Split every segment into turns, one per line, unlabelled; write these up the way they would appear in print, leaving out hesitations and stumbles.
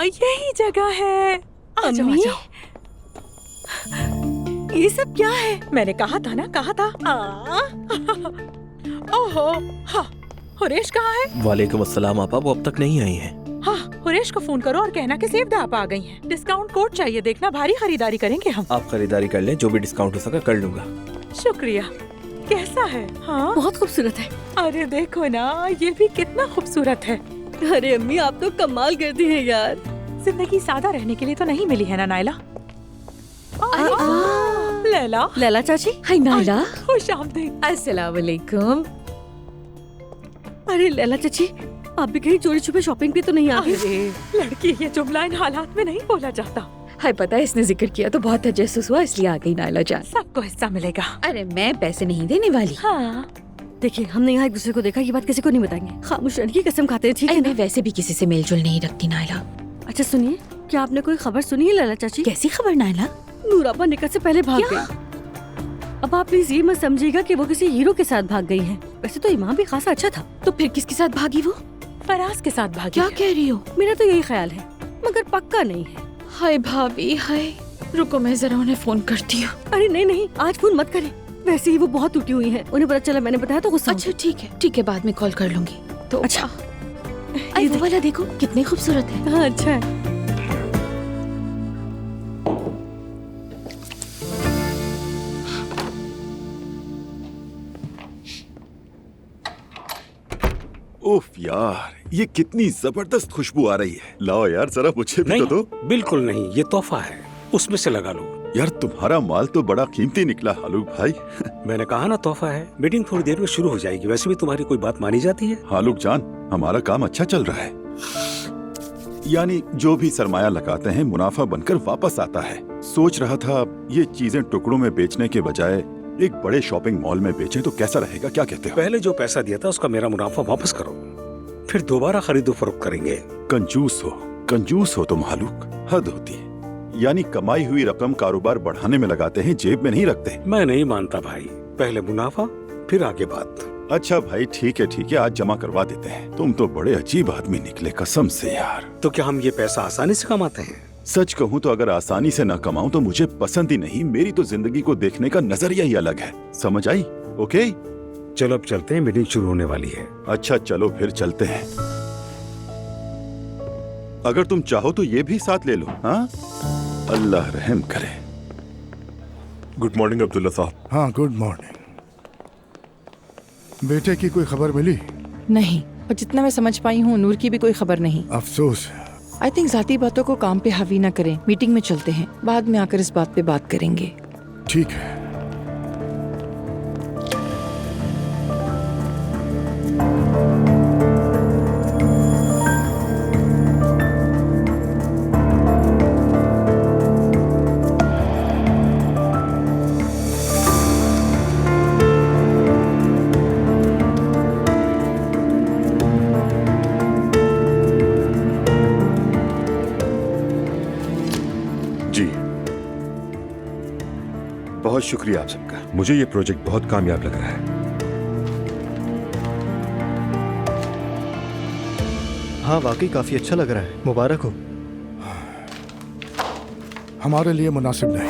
हाँ यही जगह है। आ जाओ, आ जाओ।
ये सब क्या है?
मैंने कहा था ना, कहा था। ओहो, हाँ, हुरेश कहाँ है?
वालेकुम अस्सलाम आपा, वो अब तक नहीं आई हैं।
हाँ, हुरेश को फोन करो और कहना कि सेव द आप आ गई हैं। डिस्काउंट कोड चाहिए, देखना भारी खरीदारी करेंगे हम।
आप खरीदारी कर लें, जो भी डिस्काउंट हो सका कर लूंगा।
शुक्रिया। कैसा है? हाँ
बहुत खूबसूरत है।
अरे देखो ना, ये भी कितना खूबसूरत है।
अरे अम्मी, आप तो कमाल करती हैं यार।
जिंदगी सादा रहने के लिए तो नहीं मिली है ना नायला। लैला।
लैला चाची।
हाय नायला।
खुश आमदीद।
अस्सलाम वालेकुम।
अरे लैला चाची, आप भी कहीं चोरी छुपे शॉपिंग पे तो नहीं आ गई?
अरे लड़की, ये जुमला इन हालात में नहीं बोला जाता।
हाय, पता है इसने जिक्र किया तो बहुत तजस्सुस हुआ, इसलिए आ गई नायला जान।
सबको हिस्सा मिलेगा।
अरे मैं पैसे नहीं देने वाली।
हाँ
देखिए, हमने यहाँ एक दूसरे को देखा, ये बात किसी को नहीं बताएंगे। खामोश रहने की कसम खाते हैं, ठीक है
मैं
ना?
वैसे भी किसी से मेल जोल नहीं रखती नायला।
अच्छा सुनिए, क्या आपने कोई खबर सुनी है लैला चाची?
कैसी खबर नायला?
नूराबा निकाह से पहले भाग गई। अब आप प्लीज ये मत समझिएगा कि वो किसी हीरो के साथ भाग गई है। वैसे तो इमाम भी खासा अच्छा था।
तो फिर किसके साथ भागी वो?
फराज के साथ भागी।
क्या कह रही हो?
मेरा तो यही ख्याल है, मगर पक्का नहीं है।
हाय भाभी, हाय। रुको मैं जरा उन्हें फोन करती हूँ।
अरे नहीं नहीं, आज फोन मत करें। वैसे ही वो बहुत टूटी हुई है, उन्हें पता चला मैंने बताया तो गुस्सा हो
अच्छा ठीक है, बाद में कॉल कर लूंगी। तो
अच्छा।
आई वो वाला देखो कितने खूबसूरत है।
हाँ अच्छा है।
उफ यार, ये कितनी जबरदस्त खुशबू आ रही है। लाओ यार जरा मुझे भी
नहीं,
तो दो।
बिल्कुल नहीं, ये तोहफा है, उसमें से लगा लो।
यार तुम्हारा माल तो बड़ा कीमती निकला हालूक भाई।
मैंने कहा ना तोहफा है। मीटिंग थोड़ी देर में शुरू हो जाएगी, वैसे भी तुम्हारी कोई बात मानी जाती है?
हालूक जान, हमारा काम अच्छा चल रहा है। यानी जो भी सरमाया लगाते हैं मुनाफा बनकर वापस आता है। सोच रहा था ये चीजें टुकड़ों में बेचने के बजाय एक बड़े शॉपिंग मॉल में बेचें तो कैसा रहेगा, क्या कहते हो?
पहले जो पैसा दिया था उसका मेरा मुनाफा वापस करो, फिर दोबारा खरीदो फरोख्त करेंगे।
कंजूस हो तुम हालूक, हद होती है। यानी कमाई हुई रकम कारोबार बढ़ाने में लगाते हैं, जेब में नहीं रखते।
मैं नहीं मानता भाई, पहले मुनाफा फिर आगे बात।
अच्छा भाई ठीक है, आज जमा करवा देते हैं। तुम तो बड़े अजीब आदमी निकले कसम से यार।
तो क्या हम ये पैसा आसानी से कमाते हैं?
सच कहूँ तो अगर आसानी से न कमाऊं तो मुझे पसंद ही नहीं। मेरी तो जिंदगी को देखने का नजरिया ही अलग है, समझ आई? ओके
चलो अब चलते हैं, मीटिंग शुरू होने वाली है।
अच्छा चलो फिर चलते हैं। अगर तुम चाहो तो ये भी साथ ले लो। हाँ, अल्लाह रहम करे।
गुड मॉर्निंग अब्दुल्ला साहब।
हाँ गुड मॉर्निंग। बेटे की कोई खबर मिली?
नहीं, और जितना मैं समझ पाई हूँ नूर की भी कोई खबर नहीं।
अफसोस है।
आई थिंक जाती बातों को काम पे हावी ना करें। मीटिंग में चलते हैं, बाद में आकर इस बात पे बात करेंगे।
ठीक है।
बहुत शुक्रिया आप सबका, मुझे ये प्रोजेक्ट बहुत कामयाब लग रहा है।
हाँ वाकई काफी अच्छा लग रहा है, मुबारक हो।
हमारे लिए मुनासिब नहीं।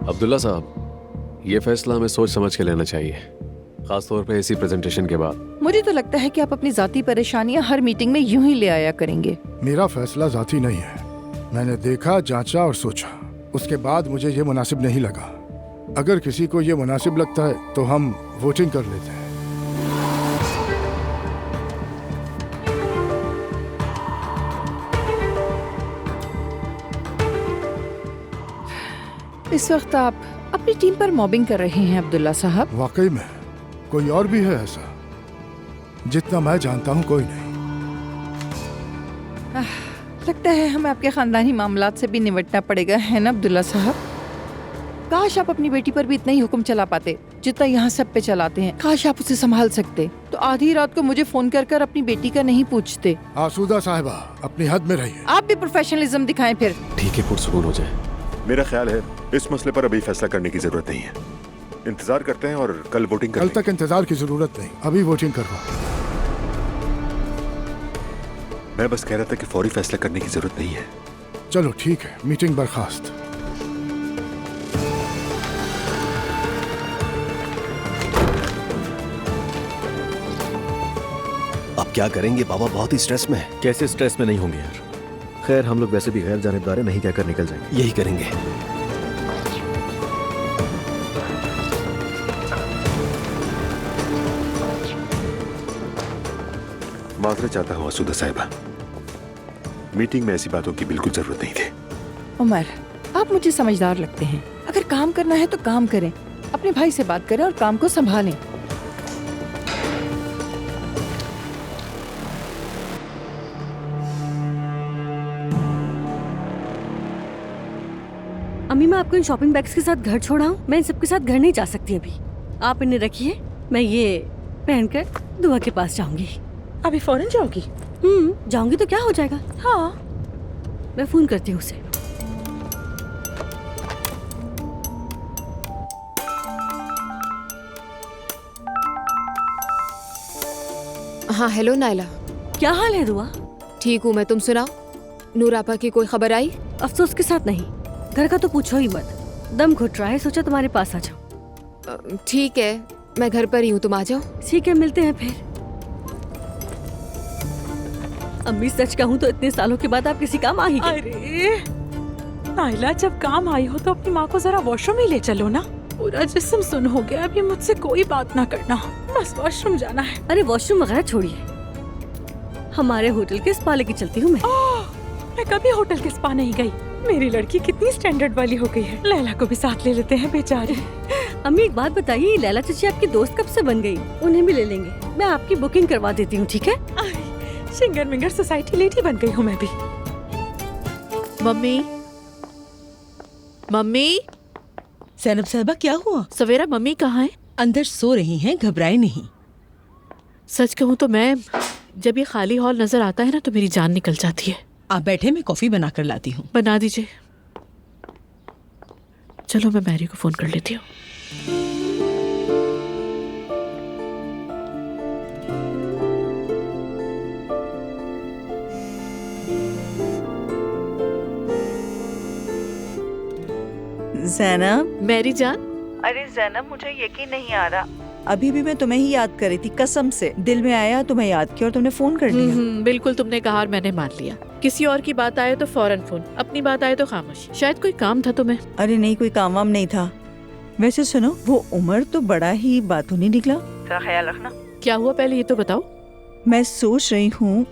अब्दुल्ला साहब, ये फैसला हमें सोच समझ के लेना चाहिए, खास तौर पे इसी प्रेजेंटेशन के बाद।
मुझे तो लगता है कि आप अपनी जाती परेशानियां हर मीटिंग में यूं ही ले आया करेंगे।
मेरा फैसला जाती नहीं है। मैंने देखा, जांचा और सोचा, उसके बाद मुझे ये मुनासिब नहीं लगा। अगर किसी को ये मुनासिब लगता है तो हम वोटिंग कर लेते हैं।
इस वक्त आप अपनी टीम पर मॉबिंग कर रहे हैं अब्दुल्ला साहब।
वाकई में कोई और भी है ऐसा? जितना मैं जानता हूँ कोई नहीं।
लगता है हमें आपके खानदानी मामलात से भी निपटना पड़ेगा, है ना अब्दुल्ला साहब? काश आप अपनी बेटी पर भी इतना ही हुक्म चला पाते जितना यहाँ सब पे चलाते हैं। काश आप उसे संभाल सकते तो आधी रात को मुझे फोन कर कर अपनी बेटी का नहीं पूछते।
आसूदा साहिबा, अपनी हद में रहिए।
आप भी प्रोफेशनलिज्म दिखाएं फिर।
ठीक है, पुरसुकून हो जाए।
मेरा ख्याल है इस मसले पर अभी फैसला करने की जरूरत नहीं है। इंतजार करते हैं और कल वोटिंग
कल तक इंतजार की जरूरत नहीं, अभी वोटिंग करवाओ।
मैं बस कह रहा था कि फौरी फैसला करने की जरूरत नहीं है।
चलो ठीक है, मीटिंग बर्खास्त।
अब क्या करेंगे? बाबा बहुत ही स्ट्रेस में है।
कैसे स्ट्रेस में नहीं होंगे यार? खैर, हम लोग वैसे भी गैर जानिबदार नहीं कहकर निकल जाएंगे।
यही करेंगे।
माजरत चाहता हूँ असुदा साहिबा, मीटिंग में ऐसी बातों की बिल्कुल जरूरत नहीं थी।
उमर, आप मुझे समझदार लगते हैं। अगर काम करना है तो काम करें, अपने भाई से बात करें और काम को संभालें।
अम्मी, मैं आपको इन शॉपिंग बैग्स के साथ घर छोड़ा हूँ। मैं इन सबके साथ घर नहीं जा सकती अभी। आप इन्हें रखिए, मैं ये पहनकर दुआ के पास जाऊंगी।
अभी फौरन जाओगी?
जाऊंगी तो क्या हो जाएगा।
हाँ,
मैं फोन करती हूँ उसे।
हाँ हेलो नायला,
क्या हाल है दुआ?
ठीक हूँ मैं, तुम सुनाओ। नूर आपा की कोई खबर आई?
अफसोस के साथ नहीं। घर का तो पूछो ही मत, दम घुट रहा है। सोचा तुम्हारे पास आ जाऊं।
ठीक है, मैं घर पर ही हूँ, तुम आ जाओ।
ठीक है, मिलते हैं फिर। अम्मी, सच कहूँ तो इतने सालों के बाद आप किसी काम आ ही गए।
अरे नाइला, जब काम आई हो तो अपनी माँ को जरा वॉशरूम ही ले चलो ना। पूरा जिस्म सुन हो गया। अभी मुझसे कोई बात ना करना, बस वॉशरूम जाना है।
अरे वॉशरूम वगैरह छोड़िए, हमारे होटल के स्पा लेके चलती हूँ मैं।
मैं कभी होटल के स्पा नहीं गई। मेरी लड़की कितनी स्टैंडर्ड वाली हो गई है। लैला को भी साथ ले लेते हैं बेचारी।
अम्मी, एक बात बताइए, लैला चाची आपकी दोस्त कब से बन गई? उन्हें भी ले लेंगे। मैं आपकी बुकिंग करवा देती हूँ, ठीक है?
शिंगर मिंगर सोसाइटी लेडी बन गई हूँ मैं भी।
Mummy, mummy.
सैनब साहिबा, क्या हुआ?
सवेरा, मम्मी कहाँ है?
अंदर सो रही हैं, घबराए नहीं।
सच कहूँ तो मैं, जब ये खाली हॉल नजर आता है ना तो मेरी जान निकल जाती है।
आप बैठे, मैं कॉफी बना कर लाती हूँ।
बना दीजिए। चलो मैं मैरी को फोन कर लेती हूँ।
जैनब।
मैरी जान।
अरे जैनब, मुझे यकीन नहीं आ रहा, अभी भी मैं तुम्हें ही याद कर रही थी। कसम से दिल में आया, तुम्हें याद किया और तुमने फोन कर लिया।
बिल्कुल, तुमने कहा और मैंने मान लिया। किसी और की बात आए तो फौरन फोन, अपनी बात आए तो खामोशी। शायद कोई काम था तुम्हें।
अरे नहीं, कोई काम वाम नहीं था। वैसे सुनो, वो उमर तो बड़ा ही बातूनी निकला। जरा ख्याल रखना।
क्या हुआ, पहले ये तो बताओ।
मैं सोच रही हूँ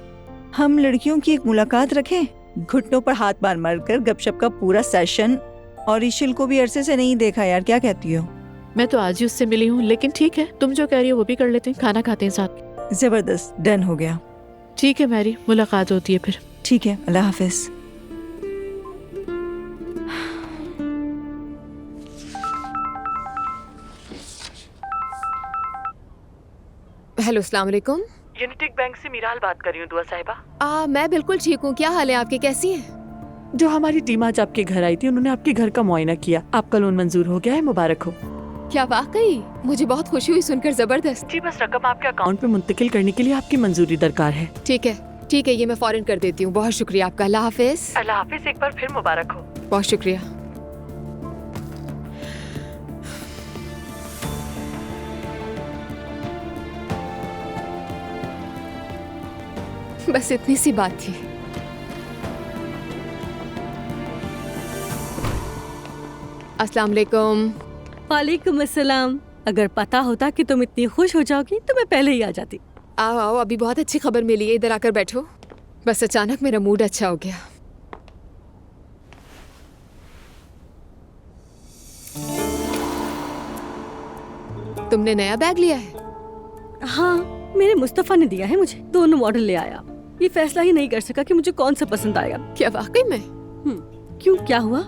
हम लड़कियों की एक मुलाकात रखें, घुटनों पर हाथ मार मार कर गपशप का पूरा सेशन। और ईशिल को भी अरसे से नहीं देखा यार, क्या कहती हो?
मैं तो आज ही उससे मिली हूँ, लेकिन ठीक है, तुम जो कह रही हो वो भी कर लेते हैं। खाना खाते हैं साथ।
जबरदस्त, डन हो गया।
ठीक है मैरी, मुलाकात होती है फिर।
ठीक है, अल्लाह हाफिज।
हेलो, अस्सलाम वालेकुम।
यूनिटिक बैंक से मीराल बात कर रही हूँ दुआ साहिबा।
मैं बिल्कुल ठीक हूँ। क्या हाल है आपके, कैसी हैं?
जो हमारी टीम आज आपके घर आई थी, उन्होंने आपके घर का मुआयना किया। आपका लोन मंजूर हो गया है, मुबारक हो।
क्या वाकई? मुझे बहुत खुशी हुई सुनकर, जबरदस्त।
जी, बस रकम आपके अकाउंट में मुंतकिल करने के लिए आपकी मंजूरी दरकार है।
ठीक है, ठीक है, ये मैं फौरन कर देती हूँ। बहुत शुक्रिया आपका। अल्लाह हाफिज।
अल्लाह हाफिज, एक बार फिर मुबारक हो।
बहुत शुक्रिया। बस इतनी सी बात थी। अस्सलाम वालेकुम।
वालेकुम अस्सलाम। अगर पता होता कि तुम इतनी खुश हो जाओगी तो मैं पहले ही आ जाती।
आओ आओ, अभी बहुत अच्छी खबर मिली है, इधर आकर बैठो। बस अचानक मेरा मूड अच्छा हो गया। तुमने नया बैग लिया है?
हाँ, मेरे मुस्तफा ने दिया है मुझे। दोनों मॉडल ले आया। ये फैसला ही नहीं कर सका कि मुझे कौन सा पसंद आएगा।
क्या वाकई में?
क्यों, क्या हुआ?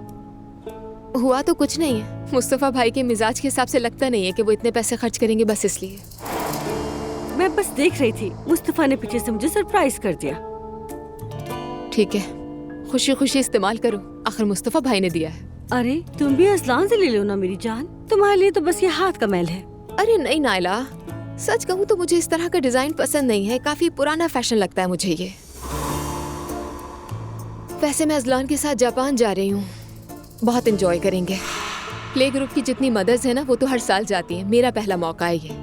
हुआ तो कुछ नहीं है। मुस्तफा भाई के मिजाज के हिसाब से लगता नहीं है कि वो इतने पैसे खर्च करेंगे, बस इसलिए।
मैं बस देख रही थी, मुस्तफा ने पीछे से मुझे सरप्राइज कर दिया।
ठीक है, खुशी खुशी इस्तेमाल करो, आखिर मुस्तफा भाई ने दिया है।
अरे तुम भी असलान से ले लो ना मेरी जान, तुम्हारे लिए तो बस ये हाथ का मैल है।
अरे नहीं नाइला, सच कहूँ तो मुझे इस तरह का डिजाइन पसंद नहीं है। काफी पुराना फैशन लगता है मुझे ये। वैसे मैं अजलान के साथ जापान जा रही हूँ, बहुत एंजॉय करेंगे। प्ले ग्रुप की जितनी मदर्स है ना, वो तो हर साल जाती हैं। मेरा पहला मौका है ये।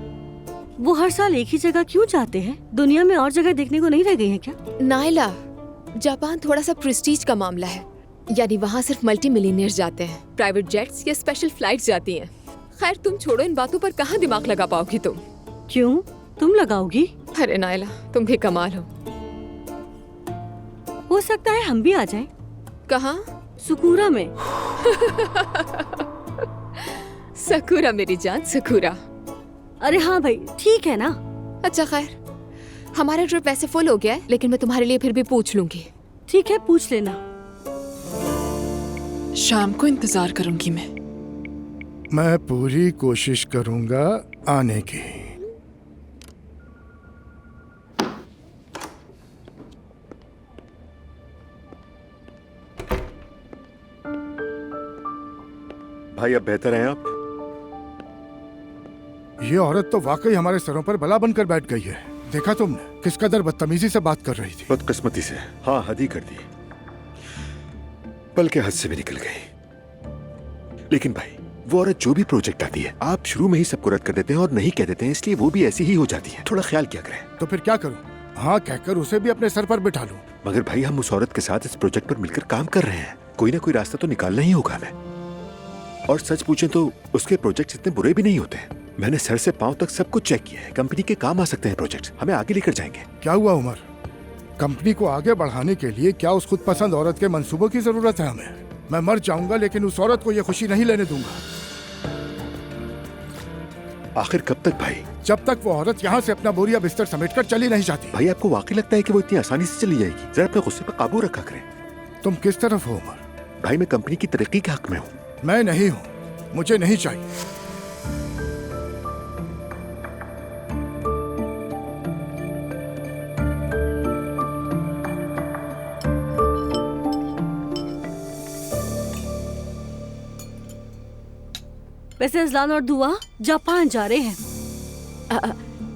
वो हर साल एक ही जगह क्यों जाते हैं? दुनिया में और जगह देखने को नहीं रह गई हैं क्या?
नाइला, जापान थोड़ा सा प्रेस्टीज का मामला है, यानी वहाँ सिर्फ मल्टी मिलियनियर्स जाते हैं, प्राइवेट जेट्स या स्पेशल फ्लाइट्स जाती हैं। खैर तुम छोड़ो, इन बातों पर कहाँ दिमाग लगा पाओगी तुम?
क्यों, तुम लगाओगी?
अरे नाइला, तुम भी कमाल हो
सकता है हम भी आ जाएं।
कहाँ?
सुकूरा में।
सकूरा मेरी जान, सकूरा।
अरे हाँ भाई, ठीक है ना।
अच्छा खैर, हमारा ट्रिप वैसे फुल हो गया है, लेकिन मैं तुम्हारे लिए फिर भी पूछ लूंगी।
ठीक है, पूछ लेना।
शाम को इंतजार करूंगी
मैं पूरी कोशिश करूंगा आने की।
भाई अब बेहतर हैं आप?
ये औरत तो वाकई हमारे सरों पर बला बनकर बैठ गई है। देखा तुमने किस कदर बदतमीजी से बात कर रही थी।
बदकिस्मती से, हाँ, हद ही कर दी, बल्कि हद से भी निकल गई। लेकिन भाई, वो औरत जो भी प्रोजेक्ट आती है, आप शुरू में ही सबको रद्द कर देते हैं और नहीं कह देते हैं, इसलिए वो भी ऐसी ही हो जाती है। थोड़ा ख्याल क्या करें।
तो फिर क्या करूं? हाँ कहकर उसे भी अपने सर पर बिठा लूं।
मगर भाई, हम उस औरत के साथ इस प्रोजेक्ट पर मिलकर काम कर रहे हैं, कोई ना कोई रास्ता तो निकालना ही होगा हमें। और सच पूछें तो उसके प्रोजेक्ट्स इतने बुरे भी नहीं होते। मैंने सर से पांव तक सब कुछ चेक किया है। कंपनी के काम आ सकते हैं प्रोजेक्ट्स, हमें आगे लेकर जाएंगे।
क्या हुआ उमर? कंपनी को आगे बढ़ाने के लिए क्या उस खुद पसंद औरत के मंसूबों की जरूरत है हमें? मैं मर जाऊंगा लेकिन उस औरत को ये खुशी नहीं लेने दूंगा।
आखिर कब तक भाई?
जब तक वो औरत यहाँ से अपना बोरिया बिस्तर समेटकर चली नहीं जाती।
भाई, आपको वाकई लगता है कि वो इतनी आसानी से चली जाएगी? जरा अपने गुस्से पर काबू रखा करें।
तुम किस तरफ हो उमर?
भाई, मैं कंपनी की तरक्की के हक में हूँ।
मैं नहीं हूँ, मुझे नहीं चाहिए।
वैसे अजलान और दुआ जापान जा रहे हैं।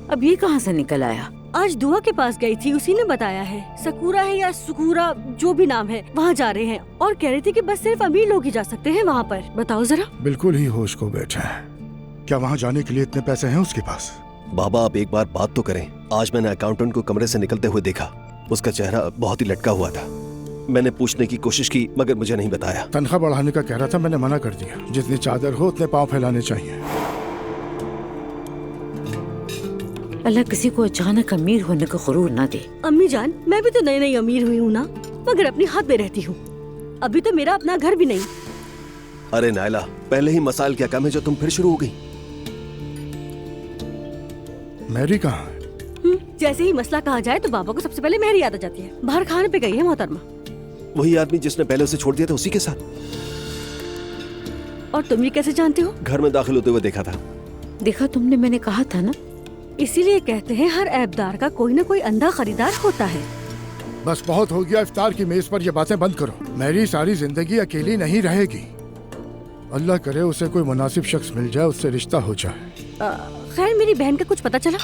अब ये कहाँ से निकल आया?
आज दुआ के पास गई थी, उसी ने बताया है। सकूरा है या सुकूरा, जो भी नाम है, वहाँ जा रहे हैं। और कह रही थी कि बस सिर्फ अमीर लोग ही जा सकते हैं वहाँ पर। बताओ जरा।
बिल्कुल ही होश को बैठे हैं। क्या वहाँ जाने के लिए इतने पैसे हैं उसके पास?
बाबा, आप एक बार बात तो करें। आज मैंने अकाउंटेंट को कमरे से निकलते हुए देखा, उसका चेहरा बहुत ही लटका हुआ था। मैंने पूछने की कोशिश की मगर मुझे नहीं बताया।
तनख्वाह बढ़ाने का कह रहा था, मैंने मना कर दिया। जितनी चादर हो उतने पाँव फैलाने चाहिए।
अल्लाह किसी को अचानक अमीर होने का गुरूर ना दे।
अम्मी जान, मैं भी तो नई नई अमीर हुई हूँ ना, मगर अपनी हाथ में रहती हूँ। अभी तो मेरा अपना घर भी नहीं।
अरे नायला, पहले ही मसाइल क्या कम है जो तुम फिर शुरू हो गई?
मैरी कहाँ है?
जैसे ही मसला कहा जाए तो बाबा को सबसे पहले मेरी याद आ जाती है। बाहर खाने पे गई है मोहतरमा।
वही आदमी जिसने पहले उसे छोड़ दिया था, उसी के साथ।
और तुम ये कैसे जानते हो?
घर में दाखिल होते हुए देखा था।
देखा तुमने, मैंने कहा था ना।
इसीलिए कहते हैं हर ऐबदार का कोई न कोई अंधा खरीदार होता है।
बस बहुत हो गया, इफ्तार की मेज पर ये बातें बंद करो। मैरी सारी जिंदगी अकेली नहीं रहेगी। अल्लाह करे उसे कोई मुनासिब शख्स मिल जाए, उससे रिश्ता हो जाए।
खैर, मेरी बहन का कुछ पता चला?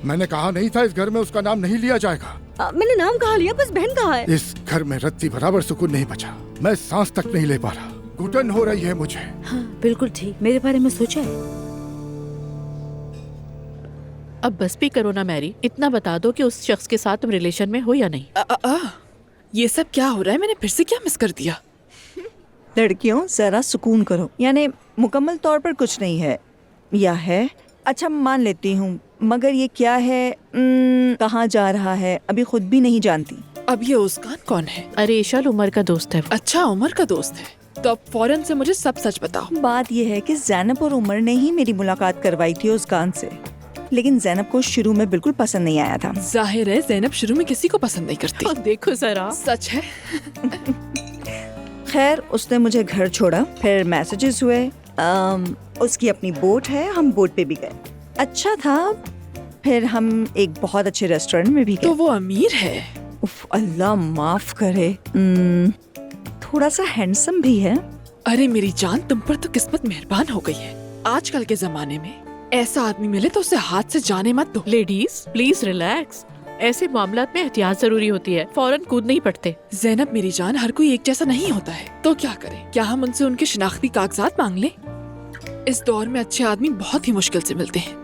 मैंने कहा नहीं था इस घर में उसका नाम नहीं लिया जाएगा।
मैंने नाम कहा लिया, बस बहन कहा है।
इस घर में रत्ती बराबर सुकून नहीं बचा। मैं सांस तक नहीं ले पा रहा, घुटन हो रही है मुझे।
हाँ, बिल्कुल ठीक। मेरे बारे में सोचा है?
अब बस भी करो ना मैरी, इतना बता दो कि उस शख्स के साथ तुम रिलेशन में हो या नहीं।
ये सब क्या हो रहा है? मैंने फिर से क्या मिस कर दिया?
लड़कियों, जरा सुकून करो। यानी मुकम्मल तौर पर कुछ नहीं है, या है? अच्छा, मान लेती हूँ, मगर ये क्या है, कहाँ जा रहा है, अभी खुद भी नहीं जानती।
अब ये उस्कान कौन है?
अरे ईशल, उमर का दोस्त है।
अच्छा, उमर का दोस्त है। तो अब फौरन से मुझे सब सच बताओ।
बात ये है कि ज़ैनब और उमर ने ही मेरी मुलाकात करवाई थी उस्कान से, लेकिन ज़ैनब को शुरू में बिल्कुल पसंद नहीं आया था।
जाहिर है ज़ैनब शुरू में किसी को पसंद नहीं करती।
देखो जरा,
सच है।
खैर, उसने मुझे घर छोड़ा, फिर मैसेजेस हुए। उसकी अपनी बोट है, हम बोट पे भी गए, अच्छा था। फिर हम एक बहुत अच्छे रेस्टोरेंट में भी गए।
तो वो अमीर है?
उफ, अल्लाह माफ करे, थोड़ा सा हैंडसम भी है।
अरे मेरी जान, तुम पर तो किस्मत मेहरबान हो गई है। आजकल के जमाने में ऐसा आदमी मिले तो उसे हाथ से जाने मत दो।
Ladies please relax. ऐसे मामलात में एहतियात जरूरी होती है, फौरन कूद नहीं पड़ते।
जैनब मेरी जान, हर कोई एक जैसा नहीं होता है, तो क्या करें? क्या हम उनसे उनके शिनाख्ती कागजात मांग लें? इस दौर में अच्छे आदमी बहुत ही मुश्किल से मिलते हैं।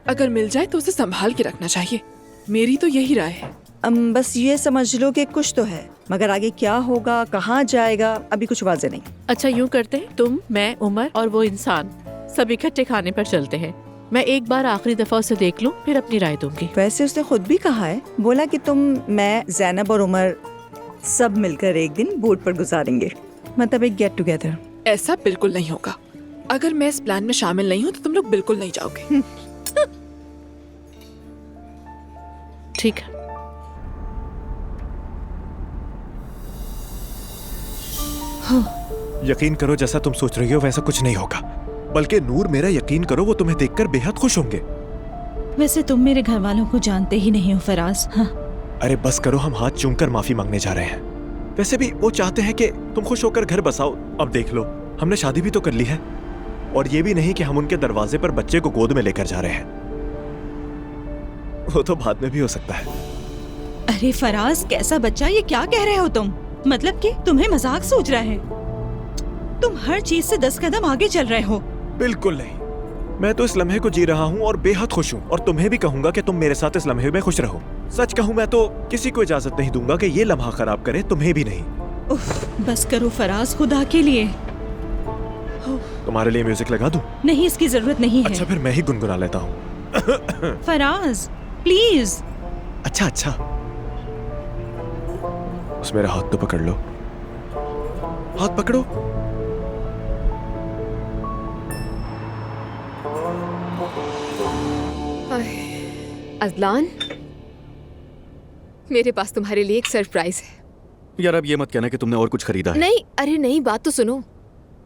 अगर मिल जाए तो उसे संभाल के रखना चाहिए। मेरी तो यही राय है।
बस ये समझ लो कि कुछ तो है, मगर आगे क्या होगा, कहाँ जाएगा, अभी कुछ वाज़ेह नहीं।
अच्छा यूँ करते हैं, तुम, मैं, उमर और वो इंसान सब इकट्ठे खाने पर चलते हैं। मैं एक बार आखिरी दफा उसे देख लूं, फिर अपनी राय दूंगी।
वैसे उसने खुद भी कहा है, बोला कि तुम, मैं, जैनब और उमर सब मिलकर एक दिन बोट पर गुजारेंगे, मतलब एक गेट टुगेदर।
ऐसा बिल्कुल नहीं होगा। अगर मैं इस प्लान में शामिल नहीं हूँ तो तुम लोग बिल्कुल नहीं जाओगे।
ठीक है।
यकीन करो, जैसा तुम सोच रही हो वैसा कुछ नहीं होगा। बल्कि नूर, मेरा यकीन करो, वो तुम्हें देखकर बेहद खुश होंगे।
वैसे तुम मेरे घर वालों को जानते ही नहीं हो फराज। हाँ।
अरे बस करो, हम हाथ चूमकर माफी मांगने जा रहे हैं। वैसे भी वो चाहते हैं कि तुम खुश होकर घर बसाओ। अब देख लो, हमने शादी भी तो कर ली है, और ये भी नहीं कि हम उनके दरवाजे पर बच्चे को गोद में लेकर जा रहे हैं। वो तो बाद में भी हो सकता है।
अरे फराज, कैसा बच्चा? ये क्या कह रहे हो तुम? मतलब कि तुम्हें मजाक सूझ रहा है? तुम हर चीज से 10 कदम आगे चल रहे हो।
बिल्कुल नहीं, मैं तो इस लम्हे को जी रहा हूँ और बेहद खुश हूँ, और तुम्हें भी कहूंगा कि तुम मेरे साथ इस लम्हे में खुश रहो। सच कहूँ, मैं तो किसी को इजाजत नहीं दूंगा कि ये लम्हा खराब करे, तुम्हें भी नहीं।
उफ, बस करो फराज, खुदा के लिए।
तुम्हारे लिए म्यूजिक लगा दूं?
नहीं, इसकी जरूरत नहीं है।
अच्छा, फिर मैं ही गुनगुना लेता हूँ।
फराज प्लीज।
अच्छा अच्छा, बस मेरा हाथ तो पकड़ लो। हाथ पकड़ो।
अजलान, मेरे पास तुम्हारे लिए एक सरप्राइज है।
यार अब ये मत कहना कि तुमने और कुछ खरीदा है।
नहीं, अरे नहीं, बात तो सुनो।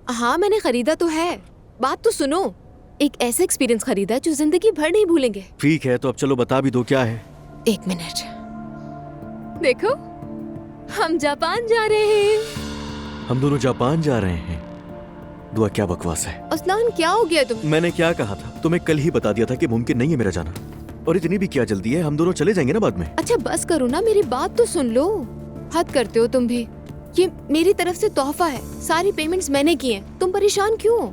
हाँ, मैंने खरीदा तो है, बात तो सुनो। एक ऐसा एक्सपीरियंस खरीदा है जो जिंदगी भर नहीं भूलेंगे।
ठीक है, तो अब चलो बता भी दो क्या है।
1 मिनट, देखो, हम जापान जा रहे हैं।
हम दोनों जापान जा रहे हैं? दुआ, क्या बकवास है।
अजलान, क्या हो गया तुम?
मैंने क्या कहा था? तुम्हें कल ही बता दिया था कि मुमकिन नहीं है मेरा जाना। और इतनी भी क्या जल्दी है, हम दोनों चले जाएंगे ना बाद में।
अच्छा बस करो ना, मेरी बात तो सुन लो। हद करते हो तुम भी। ये मेरी तरफ से तोहफा है, सारी पेमेंट्स मैंने की हैं। तुम परेशान क्यों हो?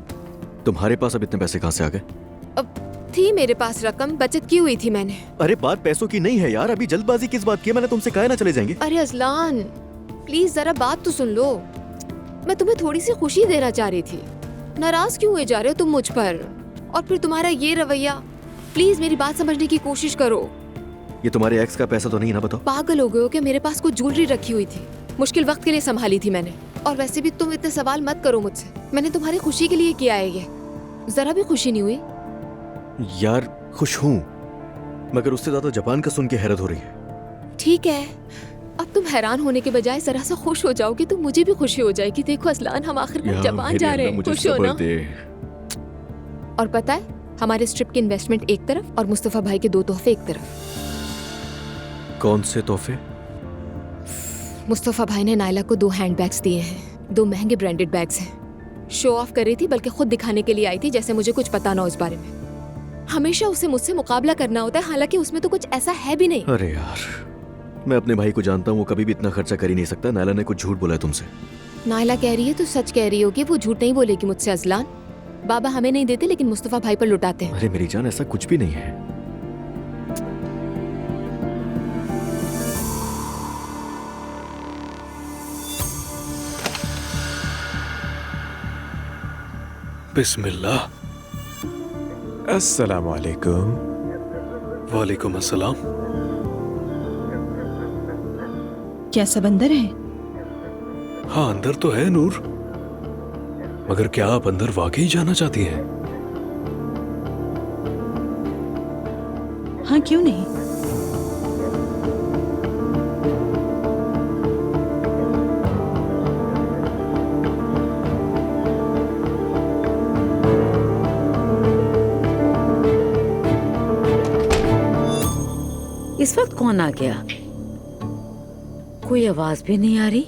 तुम्हारे पास अब इतने पैसे कहाँ से आ गए?
अब थी मेरे पास रकम, बचत की हुई थी मैंने।
अरे बात पैसों की नहीं है यार, अभी जल्दबाजी किस बात की है? मैंने तुमसे कहा ना चले जाएंगे।
अरे अजलान प्लीज जरा बात तो सुन लो। मैं तुम्हें थोड़ी सी खुशी देना चाह रही थी। नाराज क्यों हुए जा रहे हो तुम मुझ पर? और फिर तुम्हारा ये रवैया, प्लीज मेरी बात समझने की कोशिश करो।
ये तुम्हारे एक्स का पैसा तो नहीं ना? बताओ।
पागल हो गए हो कि मेरे पास कुछ ज्वेलरी रखी हुई थी, मुश्किल वक्त के लिए संभाली थी मैंने। और वैसे भी तुम इतने सवाल मत करो मुझसे, मैंने तुम्हारी खुशी के लिए किया है ये। जरा भी खुशी नहीं हुई?
यार खुश हूँ, मगर उससे ज्यादा जापान का सुन के हैरत हो रही है।
ठीक है, अब तुम हैरान होने के बजाय जरा सा खुश हो जाओगे तो मुझे भी खुशी हो जाएगी। देखो अजलान, हम आखिरकार जापान जा रहे हैं, खुश हो ना? और पता है, हमारे इस ट्रिप की इन्वेस्टमेंट एक तरफ और मुस्तफा भाई के 2 तोहफे एक तरफ।
कौन से तोहफे?
मुस्तफा भाई ने नायला को 2 हैंडबैग्स दिए हैं, 2 महंगे ब्रांडेड बैग्स हैं। शो ऑफ कर रही थी, बल्कि खुद दिखाने के लिए आई थी, जैसे मुझे कुछ पता ना हो इस बारे में। हमेशा उसे मुझसे मुकाबला करना होता है, हालांकि उसमें तो कुछ ऐसा है भी नहीं।
अरे यार, मैं अपने भाई को जानता हूँ, वो कभी भी इतना खर्चा कर ही नहीं सकता। नायला ने कुछ झूठ बोला है तुमसे।
नायला कह रही है तो सच कह रही होगी, वो झूठ नहीं बोलेगी मुझसे अजलान। बाबा हमें नहीं देते लेकिन मुस्तफा भाई पर लुटाते हैं।
अरे मेरी जान, ऐसा कुछ भी नहीं है।
बिस्मिल्लाह।
अस्सलाम वालेकुम।
वालेकुम अस्सलाम।
क्या सब अंदर है?
हाँ अंदर तो है नूर, मगर क्या आप अंदर वाकई जाना चाहती हैं?
हाँ क्यों नहीं।
इस वक्त कौन आ गया? कोई आवाज भी नहीं आ रही।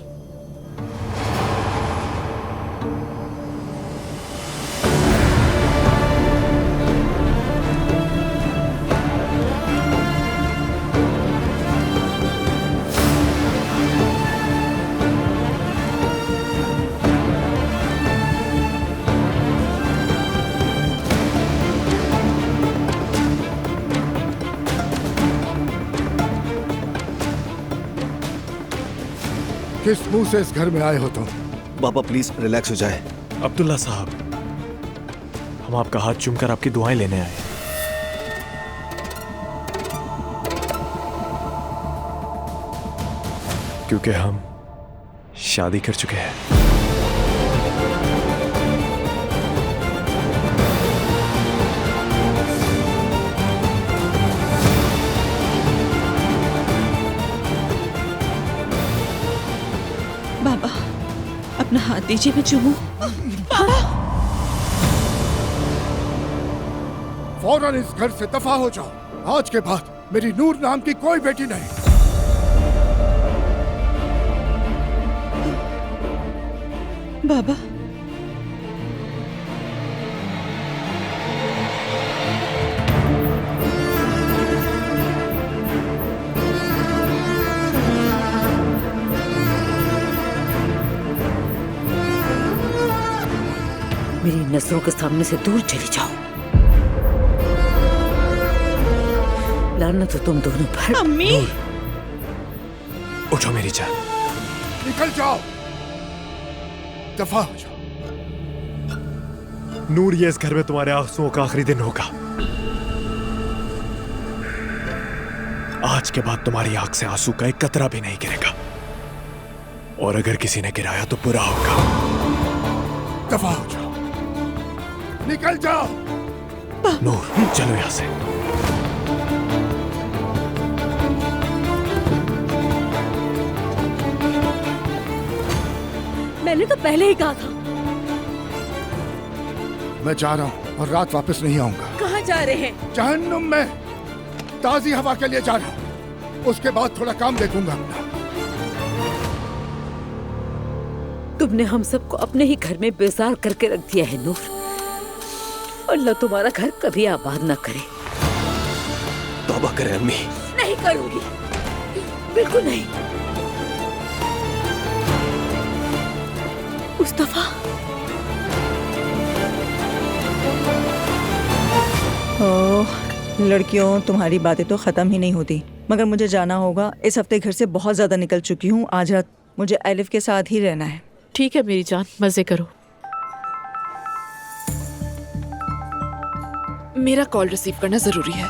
किस मुंह से इस घर में आए हो तुम?
पापा प्लीज रिलैक्स हो जाए।
अब्दुल्ला साहब, हम आपका हाथ चूमकर आपकी दुआएं लेने आए। क्योंकि हम शादी कर चुके हैं।
बाबा, अपना हाथ दीजिए, मैं चूमूं।
फौरन इस घर से दफा हो जाओ। आज के बाद मेरी नूर नाम की कोई बेटी नहीं।
बाबा,
मेरी नजरों के सामने से दूर चली जाओ। लानत हो तुम दोनों पर।
अम्मी,
उठो मेरी जान।
निकल जाओ, दफा हो जाओ।
नूर, ये इस घर में तुम्हारे आंसुओं का आखिरी दिन होगा। आज के बाद तुम्हारी आंख से आंसू का एक कतरा भी नहीं गिरेगा, और अगर किसी ने गिराया तो बुरा होगा।
दफा हो जाओ, निकल जाओ।
नूर, चलो यहां से।
मैंने तो पहले ही कहा था।
मैं जा रहा हूँ और रात वापस नहीं आऊंगा।
कहाँ जा रहे हैं?
जहन्नुम में। ताजी हवा के लिए जा रहा हूँ, उसके बाद थोड़ा काम देखूंगा अपना।
तुमने हम सबको अपने ही घर में बेजार करके रख दिया है नूर। अल्लाह तुम्हारा घर कभी आबाद ना करे।
तौबा करें अम्मी।
नहीं करूंगी, बिल्कुल नहीं।
मुस्तफा,
ओह लड़कियों, तुम्हारी बातें तो खत्म ही नहीं होती। मगर मुझे जाना होगा। इस हफ्ते घर से बहुत ज्यादा निकल चुकी हूँ। आज रात मुझे एलिफ के साथ ही रहना है।
ठीक है मेरी जान, मजे करो।
मेरा कॉल रिसीव करना जरूरी है।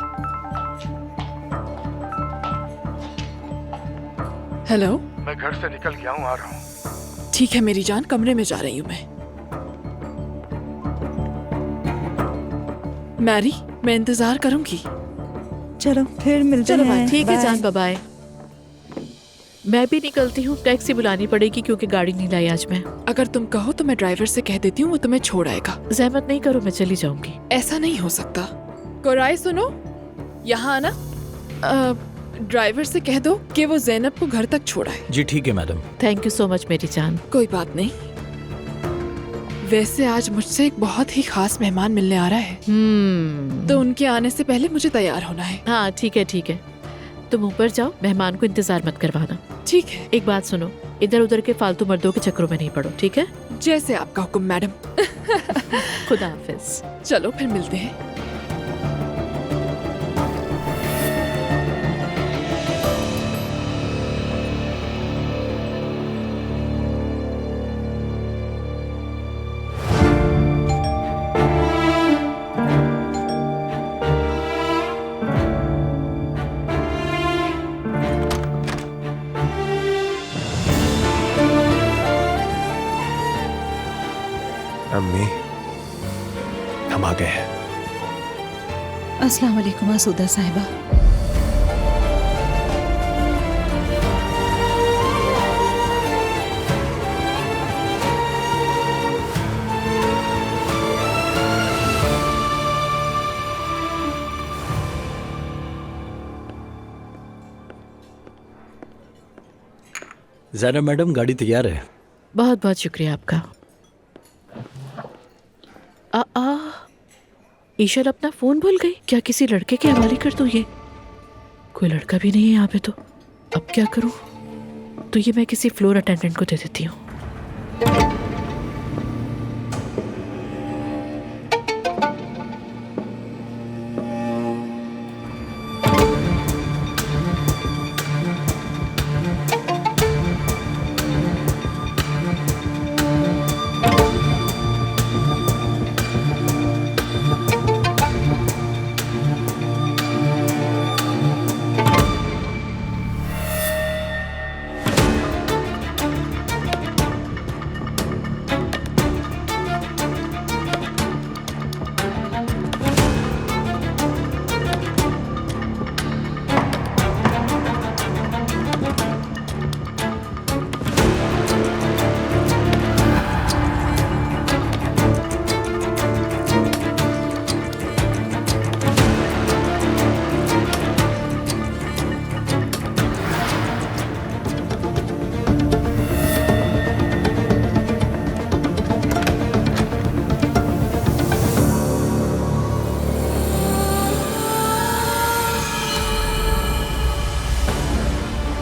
हेलो,
मैं घर से निकल गया हूँ, आ रहा हूँ।
ठीक है मेरी जान, कमरे में जा रही हूँ मैं। मैरी, मैं इंतजार करूंगी।
चलो फिर मिलते हैं।
ठीक है जान, बाय बाय। मैं भी निकलती हूँ, टैक्सी बुलानी पड़ेगी क्योंकि गाड़ी नहीं लाई आज मैं।
अगर तुम कहो तो मैं ड्राइवर से कह देती हूँ, वो तुम्हें छोड़ आएगा।
जहमत नहीं करो, मैं चली जाऊंगी।
ऐसा नहीं हो सकता। कोराई सुनो, यहाँ आना। ड्राइवर से कह दो कि वो ज़ैनब को घर तक छोड़ाए।
जी ठीक है madam.
Thank you so much मेरी जान।
कोई बात नहीं। वैसे आज मुझसे एक बहुत ही खास मेहमान मिलने आ रहा है। तो उनके आने से पहले मुझे तैयार होना है।
हाँ ठीक है ठीक है, तुम ऊपर जाओ, मेहमान को इंतजार मत करवाना।
ठीक है।
एक बात सुनो, इधर उधर के फालतू मर्दों के चक्करों में नहीं पड़ो, ठीक है?
जैसे आपका हुक्म मैडम।
खुदा हाफिज।
चलो फिर मिलते हैं।
अम्मी, हम आ गए हैं।
अस्सलाम वालेकुम आसूदा साहिबा।
ज़ैनब मैडम, गाड़ी तैयार है।
बहुत बहुत शुक्रिया आपका। ईशर अपना फोन भूल गई क्या? किसी लड़के के हवाले कर दूं? ये कोई लड़का भी नहीं है यहाँ पे, तो अब क्या करूं? तो ये मैं किसी फ्लोर अटेंडेंट को दे देती हूँ।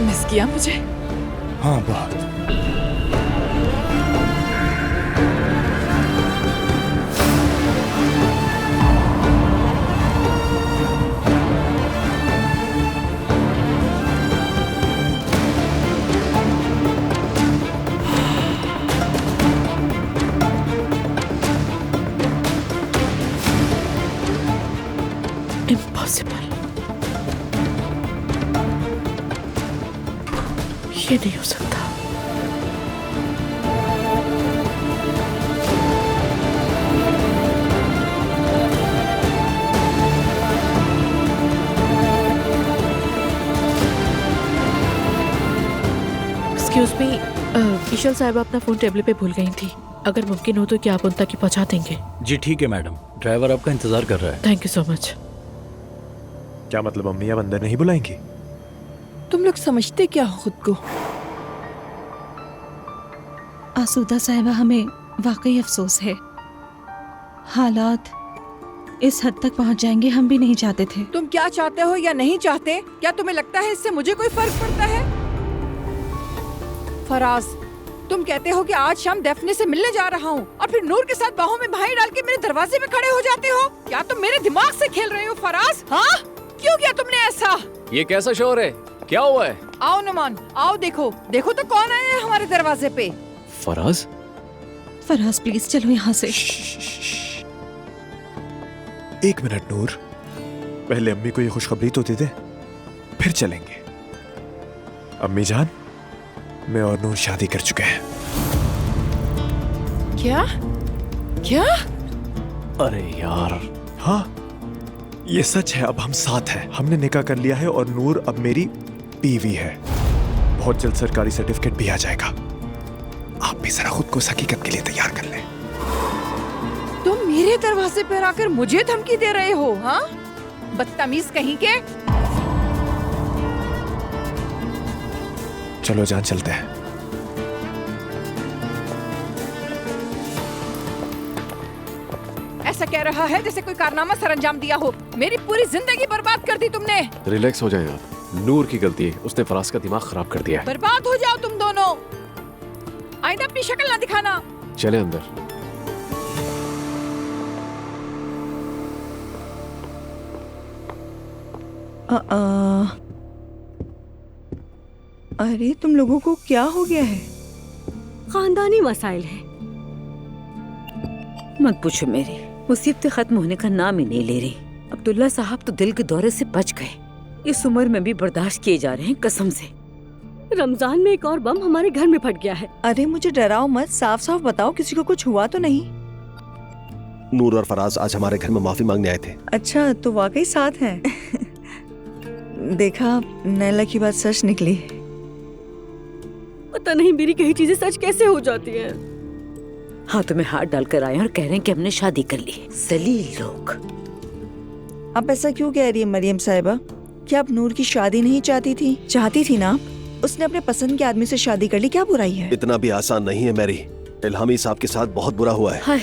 मिस किया मुझे?
हाँ बहुत।
इम्पॉसिबल, ये नहीं हो सकता। एक्सक्यूज मी, ईशल साहिबा अपना फोन टेबल पे भूल गई थी। अगर मुमकिन हो तो क्या आप उन तक ही पहुंचा देंगे?
जी ठीक है मैडम, ड्राइवर आपका इंतजार कर रहा है।
Thank you so much.
क्या मतलब अम्मी अब अंदर नहीं बुलाएंगी?
तुम लोग समझते क्या हो खुद को?
आसूदा साहिबा, हमें वाकई अफसोस है। हालात इस हद तक पहुंच जाएंगे हम भी नहीं चाहते थे।
तुम क्या चाहते हो या नहीं चाहते, क्या तुम्हें लगता है इससे मुझे कोई फर्क पड़ता है? फराज, तुम कहते हो कि आज शाम डेफने से मिलने जा रहा हूँ और फिर नूर के साथ बाहों में बाहें डाल के मेरे दरवाजे में खड़े हो जाते हो। क्या तुम मेरे दिमाग से खेल रहे हो फराज? हाँ, क्यों किया तुमने ऐसा?
ये कैसा शोर है? क्या हुआ है?
आओ नुमान, आओ, देखो देखो तो कौन आया है हमारे दरवाजे पे।
फराज?
फराज प्लीज चलो यहाँ से।
एक मिनट नूर, पहले अम्मी को ये खुशखबरी तो दे दे, फिर चलेंगे। अम्मी जान, मैं और नूर शादी कर चुके हैं।
क्या? क्या?
अरे यार।
हाँ, ये सच है। अब हम साथ हैं। हमने निकाह कर लिया है और नूर अब मेरी बीवी है। बहुत जल्द सरकारी सर्टिफिकेट भी आ जाएगा। आप भी जरा खुद को इस हकीकत के लिए तैयार कर लें।
तुम मेरे दरवाजे पर आकर मुझे धमकी दे रहे हो? हाँ, बदतमीज कहीं के।
चलो जान, चलते हैं।
ऐसा कह रहा है जैसे कोई कारनामा सरंजाम दिया हो। मेरी पूरी जिंदगी बर्बाद कर दी तुमने।
रिलैक्स हो जाए आप, नूर की गलती है, उसने फराज का दिमाग खराब कर दिया है।
बर्बाद हो जाओ तुम दोनों। आइंदा अपनी शक्ल ना दिखाना।
चले अंदर।
अरे तुम लोगों को क्या हो गया है?
खानदानी मसाइल है।
मत पूछो, मेरी मुसीबतें खत्म होने का नाम ही नहीं ले रही। अब्दुल्ला साहब तो दिल के दौरे से बच गए। इस उम्र में भी बर्दाश्त किए जा रहे हैं, कसम से।
रमजान में एक और बम हमारे घर में फट गया है।
अरे मुझे डराओ मत, साफ साफ बताओ किसी को कुछ हुआ तो नहीं?
नूर और फराज आज हमारे घर में माफी मांगने आए थे।
अच्छा, तो वाकई साथ हैं। देखा, नैला की बात सच निकली।
पता नहीं मेरी कई चीजें सच कैसे हो जाती हैं।
हाथों में हाथ डालकर आए और कह रहे हैं कि हमने शादी कर ली। जलील लोग।
आप ऐसा क्यों कह रही है मरियम साहिबा? क्या आप नूर की शादी नहीं चाहती थी? चाहती थी ना? उसने अपने पसंद के आदमी से शादी कर ली, क्या बुराई है?
इतना भी आसान नहीं है मैरी। इल्हामी साहब के साथ बहुत बुरा हुआ है।
हाय,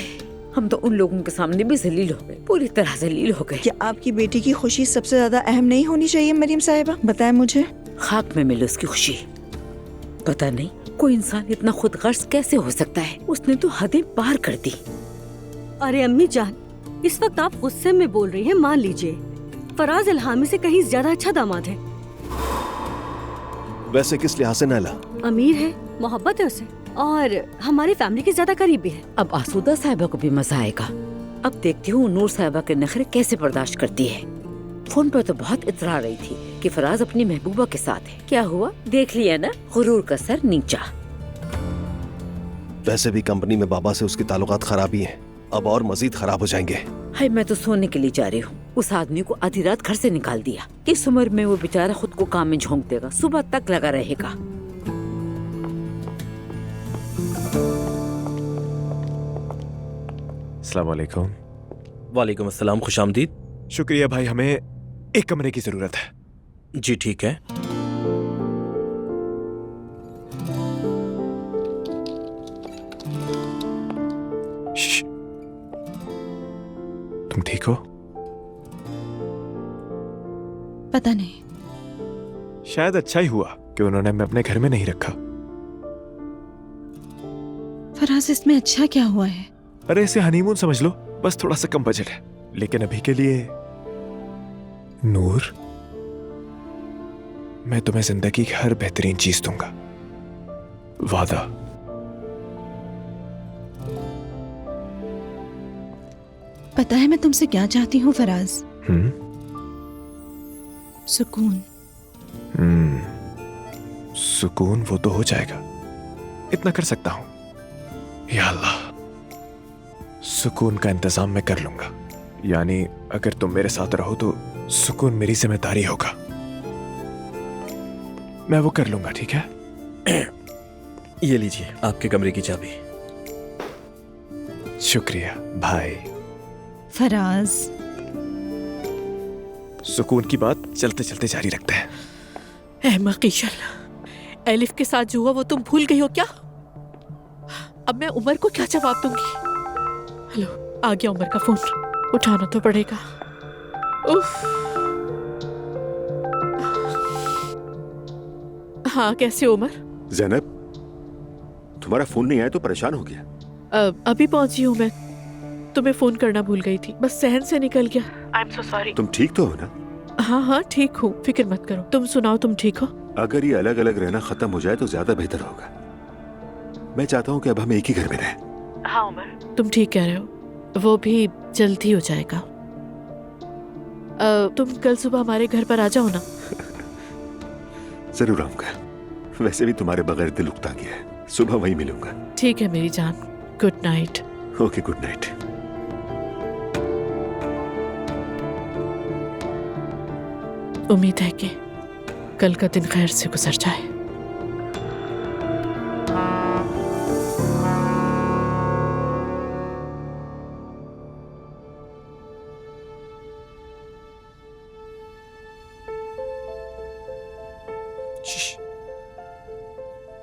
हम तो उन लोगों के सामने भी जलील हो गए, पूरी तरह जलील हो गए।
क्या आपकी बेटी की खुशी सबसे ज्यादा अहम नहीं होनी चाहिए मरियम साहिबा? बताएं मुझे।
खाक में मिले उसकी खुशी। पता नहीं कोई इंसान इतना खुद गर्ज कैसे हो सकता है। उसने तो हदें पार कर दी।
अरे अम्मी जान, इस वक्त आप गुस्से में बोल रही हैं, मान लीजिए। फराज इल्हामी से कहीं ज्यादा अच्छा दामाद है।
वैसे किस लिहाज से नैला?
अमीर है, मोहब्बत है उसे, और हमारी फैमिली के ज्यादा करीब भी है।
अब आसूदा साहिबा को भी मजा आएगा। अब देखती हूँ नूर साहिबा के नखरे कैसे बर्दाश्त करती है। फोन पर तो बहुत इतरा रही थी कि फराज अपनी महबूबा के साथ है। क्या हुआ, देख लिया ना, गुरूर का सर नीचा।
वैसे भी कंपनी में बाबा से उसके ताल्लुकात खराब ही हैं। अब और मजीद खराब हो जाएंगे।
हाय, मैं तो सोने के लिए जा रही हूँ। उस आदमी को आधी रात घर से निकाल दिया। इस उम्र में वो बेचारा खुद को काम में झोंक देगा, सुबह तक लगा रहेगा।
अस्सलाम वालेकुम।
वालेकुम अस्सलाम, खुशामदीद।
शुक्रिया भाई, हमें एक कमरे की जरूरत है।
जी ठीक है।
तुम ठीक हो?
पता नहीं।
शायद अच्छा ही हुआ। कि उन्होंने हमें अपने घर में नहीं रखा।
फराज, इसमें अच्छा क्या हुआ है?
अरे इसे हनीमून समझ लो, बस थोड़ा सा कम बजट है, लेकिन अभी के लिए नूर, मैं तुम्हें जिंदगी की हर बेहतरीन चीज दूंगा, वादा।
पता है मैं तुमसे क्या चाहती हूँ फराज? सुकून।
सुकून वो तो हो जाएगा, इतना कर सकता हूं। या अल्लाह, सुकून का इंतजाम मैं कर लूंगा। यानी अगर तुम मेरे साथ रहो तो सुकून मेरी जिम्मेदारी होगा, मैं वो कर लूंगा, ठीक है?
ये लीजिए आपके कमरे की चाबी।
शुक्रिया भाई।
फराज,
सुकून की बात चलते चलते जारी रखते हैं।
अहमक ईशल, एलिफ के साथ जो हुआ वो तुम भूल गई हो क्या? अब मैं उमर को क्या जवाब दूंगी? हेलो, आ गया उमर का फोन, उठाना तो पड़ेगा। उफ। हाँ, कैसे हो उमर?
ज़ैनब, तुम्हारा फोन नहीं आया तो परेशान हो गया।
अभी पहुंची हूँ मैं, तुम्हें फोन करना भूल गई थी, बस सहन से निकल गया। I am so sorry.
तुम ठीक तो हो ना?
हाँ हाँ ठीक हूँ, फिक्र मत करो। तुम सुनाओ, तुम ठीक हो?
अगर ये अलग अलग रहना खत्म हो जाए तो ज्यादा बेहतर होगा। मैं चाहता हूँ कि अब हम एक ही घर में रहें।
हाँ उमर, तुम ठीक कह रहे हो, वो भी जल्दी हो जाएगा। तुम कल सुबह हमारे घर पर आ जाओ ना।
जरूर आऊंगा, वैसे भी तुम्हारे बगैर दिल उकता गया है। सुबह वहीं मिलूंगा।
ठीक है मेरी जान, good night.
Okay, good night.
उम्मीद है कि कल का दिन खैर से गुजर जाए।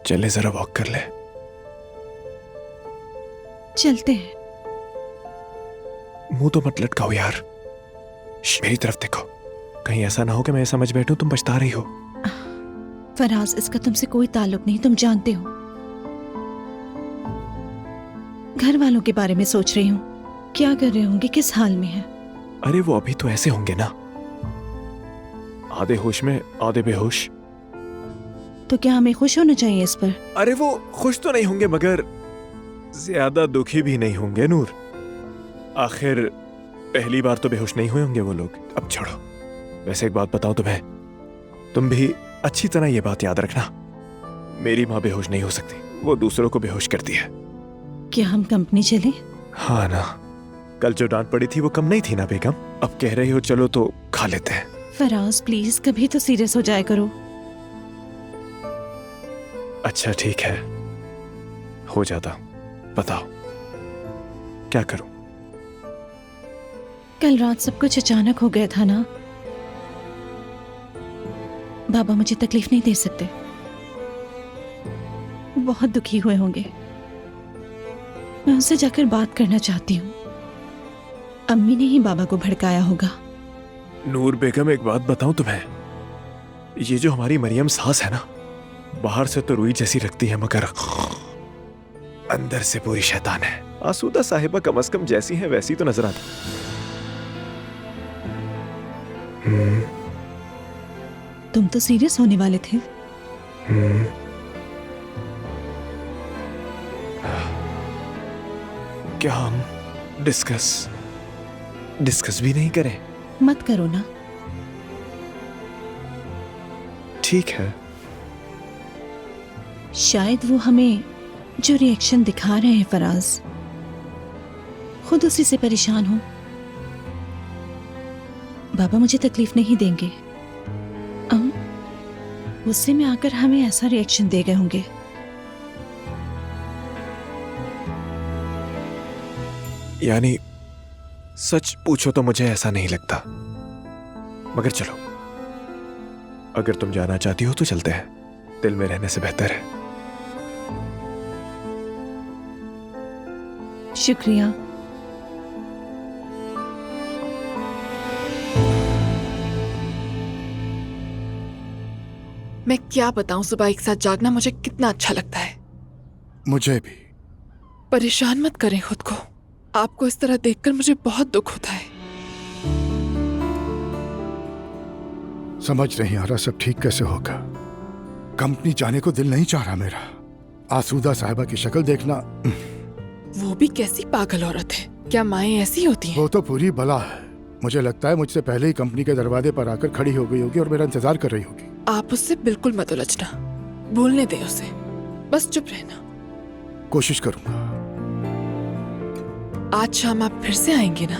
चले जरा वॉक कर ले।
चलते हैं।
मुंह तो मत लटकाओ यार, मेरी तरफ देखो, कहीं ऐसा ना हो कि मैं समझ बैठूं तुम पछता रही हो।
फराज, इसका तुमसे कोई ताल्लुक नहीं, तुम जानते हो। घर वालों के बारे में सोच रही हूँ, क्या कर रहे होंगे, किस हाल में है?
अरे वो अभी तो ऐसे होंगे ना, आधे होश में आधे बेहोश।
तो क्या हमें खुश होना चाहिए इस पर?
अरे वो खुश तो नहीं होंगे मगर ज्यादा दुखी भी नहीं होंगे नूर। आखिर पहली बार तो बेहोश नहीं हुए होंगे वो लोग। अब छोड़ो, वैसे एक बात बताऊं तुम्हें, तुम भी अच्छी तरह ये बात याद रखना, मेरी माँ बेहोश नहीं हो सकती, वो दूसरों को बेहोश करती है।
क्या हम कंपनी चले?
हाँ ना, कल जो डांट पड़ी थी वो कम नहीं थी ना बेगम। अब कह रही हो चलो तो खा लेते हैं।
फराज प्लीज, कभी तो सीरियस हो जाया करो।
अच्छा ठीक है, हो जाता। बताओ क्या करूं?
कल रात सब कुछ अचानक हो गया था ना। बाबा मुझे तकलीफ नहीं दे सकते, बहुत दुखी हुए होंगे। मैं उनसे जाकर बात करना चाहती हूँ। अम्मी ने ही बाबा को भड़काया होगा।
नूर बेगम, एक बात बताऊं तुम्हें, ये जो हमारी मरियम सास है ना, बाहर से तो रुई जैसी लगती है मगर अंदर से पूरी शैतान है। आसूदा साहिबा कम से कम जैसी है वैसी तो नजर आती।
तुम तो सीरियस होने वाले थे।
क्या हम डिस्कस भी नहीं करें?
मत करो ना।
ठीक है।
शायद वो हमें जो रिएक्शन दिखा रहे हैं फराज, खुद उसी से परेशान हो। बाबा मुझे तकलीफ नहीं देंगे, गुस्से में आकर हमें ऐसा रिएक्शन दे गए होंगे।
यानी सच पूछो तो मुझे ऐसा नहीं लगता, मगर चलो, अगर तुम जाना चाहती हो तो चलते हैं, दिल में रहने से बेहतर है।
शुक्रिया।
मैं क्या बताऊं, सुबह एक साथ जागना मुझे कितना अच्छा लगता है।
मुझे भी।
परेशान मत करें खुद को। आपको इस तरह देखकर मुझे बहुत दुख होता है।
समझ नहीं आ रहा सब ठीक कैसे होगा। कंपनी जाने को दिल नहीं चाह रहा मेरा। आसूदा साहिबा की शक्ल देखना।
वो भी कैसी पागल औरत है। क्या माएं ऐसी होती हैं?
वो तो पूरी बला है। मुझे लगता है मुझसे पहले ही कंपनी के दरवाजे पर आकर खड़ी हो गई होगी और मेरा इंतजार कर रही होगी।
आप उससे बिल्कुल मत उलझना, बोलने दे उसे, बस चुप रहना।
कोशिश करूंगा।
आज शाम आप फिर से आएंगे ना?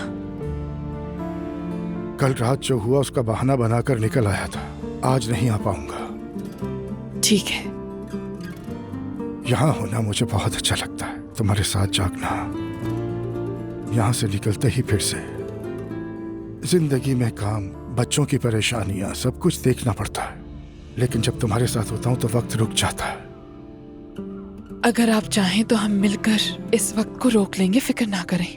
कल रात जो हुआ उसका बहाना बनाकर निकल आया था। आज नहीं आ पाऊंगा।
ठीक है।
यहाँ होना मुझे बहुत अच्छा लगता है। तुम्हारे साथ जागना, यहाँ से निकलते ही फिर से जिंदगी में काम, बच्चों की परेशानियां, सब कुछ देखना पड़ता है। लेकिन जब तुम्हारे साथ होता हूँ तो वक्त रुक जाता है।
अगर आप चाहें तो हम मिलकर इस वक्त को रोक लेंगे, फिक्र ना करें।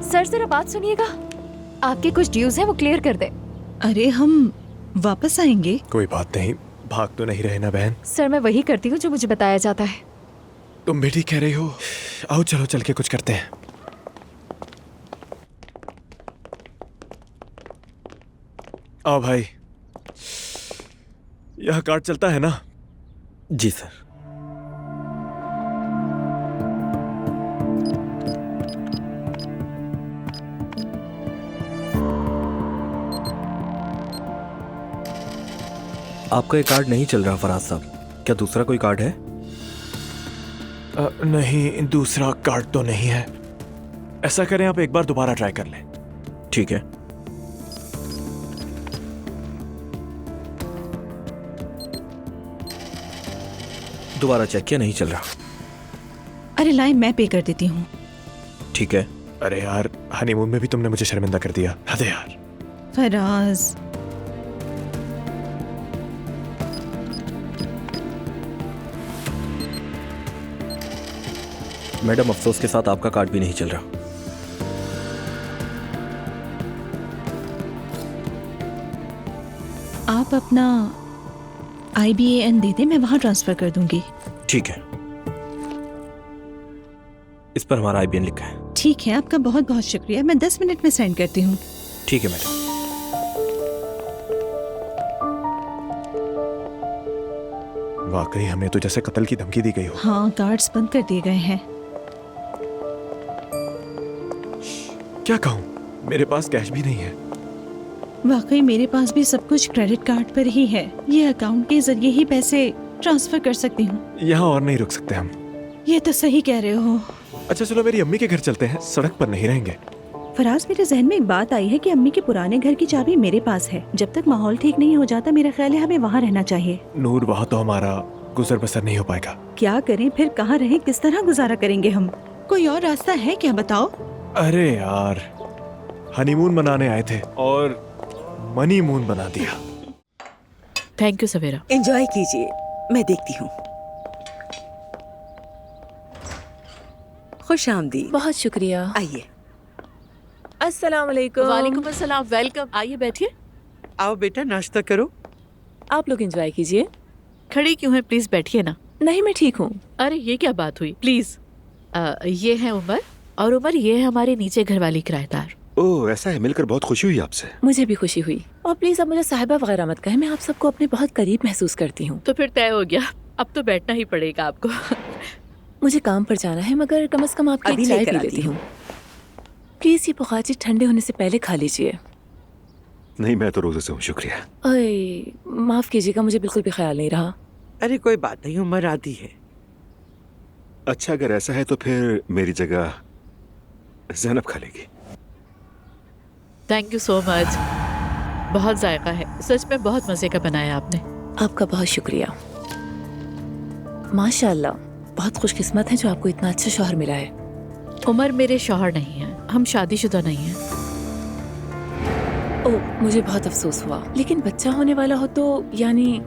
सर जरा बात सुनिएगा, आपके कुछ ड्यूज हैं वो क्लियर कर दे।
अरे हम वापस आएंगे।
कोई बात नहीं, भाग तो नहीं रहे ना बहन।
सर मैं वही करती हूँ जो मुझे बताया जाता है।
तुम भी ठीक कह रही हो। आओ चलो चल के कुछ करते हैं। आओ भाई, यह कार्ड चलता है ना?
जी सर। आपका ये कार्ड नहीं चल रहा फराज साहब, क्या दूसरा कोई कार्ड है?
नहीं, दूसरा कार्ड तो नहीं है। ऐसा करें आप एक बार दोबारा ट्राई कर लें।
ठीक है। दोबारा चेक किया, नहीं चल रहा।
अरे लाइन मैं पे कर देती हूँ।
ठीक है।
अरे यार, हनीमून में भी तुमने मुझे शर्मिंदा कर दिया। हद है यार।
फराज,
मैडम अफसोस के साथ आपका कार्ड भी नहीं चल रहा।
आप अपना IBAN दे दें, मैं वहां ट्रांसफर कर दूंगी।
ठीक है, इस पर हमारा IBAN लिखा है।
ठीक है, आपका बहुत बहुत शुक्रिया। मैं 10 मिनट में सेंड करती हूँ।
ठीक है मैडम।
वाकई हमें तो जैसे कत्ल की धमकी दी गई हो।
हाँ, कार्ड्स बंद कर दिए गए हैं।
क्या कहूँ, मेरे पास कैश भी नहीं है।
वाकई मेरे पास भी सब कुछ क्रेडिट कार्ड पर ही है। ये अकाउंट के जरिए ही पैसे ट्रांसफर कर सकती हूँ।
यहाँ और नहीं रुक सकते हम।
ये तो सही कह रहे हो।
अच्छा चलो मेरी अम्मी के घर चलते हैं, सड़क पर नहीं रहेंगे।
फराज, मेरे जहन में एक बात आई है कि अम्मी के पुराने घर की चाबी मेरे पास है। जब तक माहौल ठीक नहीं हो जाता, मेरा ख्याल है हमें वहाँ रहना चाहिए।
नूर, वहाँ तो हमारा गुजर बसर नहीं हो पाएगा।
क्या करें फिर, कहाँ रहें, किस तरह गुजारा करेंगे हम? कोई और रास्ता है क्या, बताओ?
अरे यार, हनीमून मनाने आए थे और मनी मून बना दिया।
Thank you Savera.
एंजॉय कीजिए, मैं देखती हूँ। खुश आमदीद।
बहुत शुक्रिया।
आइए। अस्सलाम वालेकुम।
वालेकुम अस्सलाम, वेलकम। आइए बैठिए।
आओ बेटा, नाश्ता करो।
आप लोग एंजॉय कीजिए।
खड़ी क्यों है, प्लीज बैठिए ना।
नहीं, मैं ठीक हूँ।
अरे ये क्या बात हुई, प्लीज। ये है उमर, और उमर ये है हमारे नीचे घर वाली किराएदार।
ओह, ऐसा है, मिलकर बहुत खुशी हुई आपसे।
मुझे भी खुशी हुई। और प्लीज अब मुझे साहिबा वगैरह मत कहें, मैं आप सबको अपने बहुत करीब महसूस करती हूँ।
तो फिर तय हो गया, अब तो बैठना ही पड़ेगा आपको।
मुझे काम पर जाना है, मगर कम से कम आपकी
अभी
चाय
लेकर
पी
आती
लेती हूँ। प्लीज ये बुखाची ठंडे होने से पहले खा लीजिए।
नहीं, मैं तो रोजे से हूँ, शुक्रिया।
ओए, माफ कीजिएगा, मुझे बिल्कुल भी ख्याल नहीं रहा।
अरे कोई बात नहीं, उम्र आती है।
अच्छा, अगर ऐसा है तो फिर मेरी जगह ज़ैनब खा लेगी।
थैंक यू सो मच, बहुत जायका है, सच में बहुत मजे का बनाया आपने।
आपका बहुत शुक्रिया। माशाल्लाह, बहुत खुशकिस्मत है जो आपको इतना अच्छा शौहर मिला है।
उमर मेरे शौहर नहीं है, हम शादीशुदा नहीं हैं।
ओह, मुझे बहुत अफसोस हुआ, लेकिन बच्चा होने वाला हो तो यानी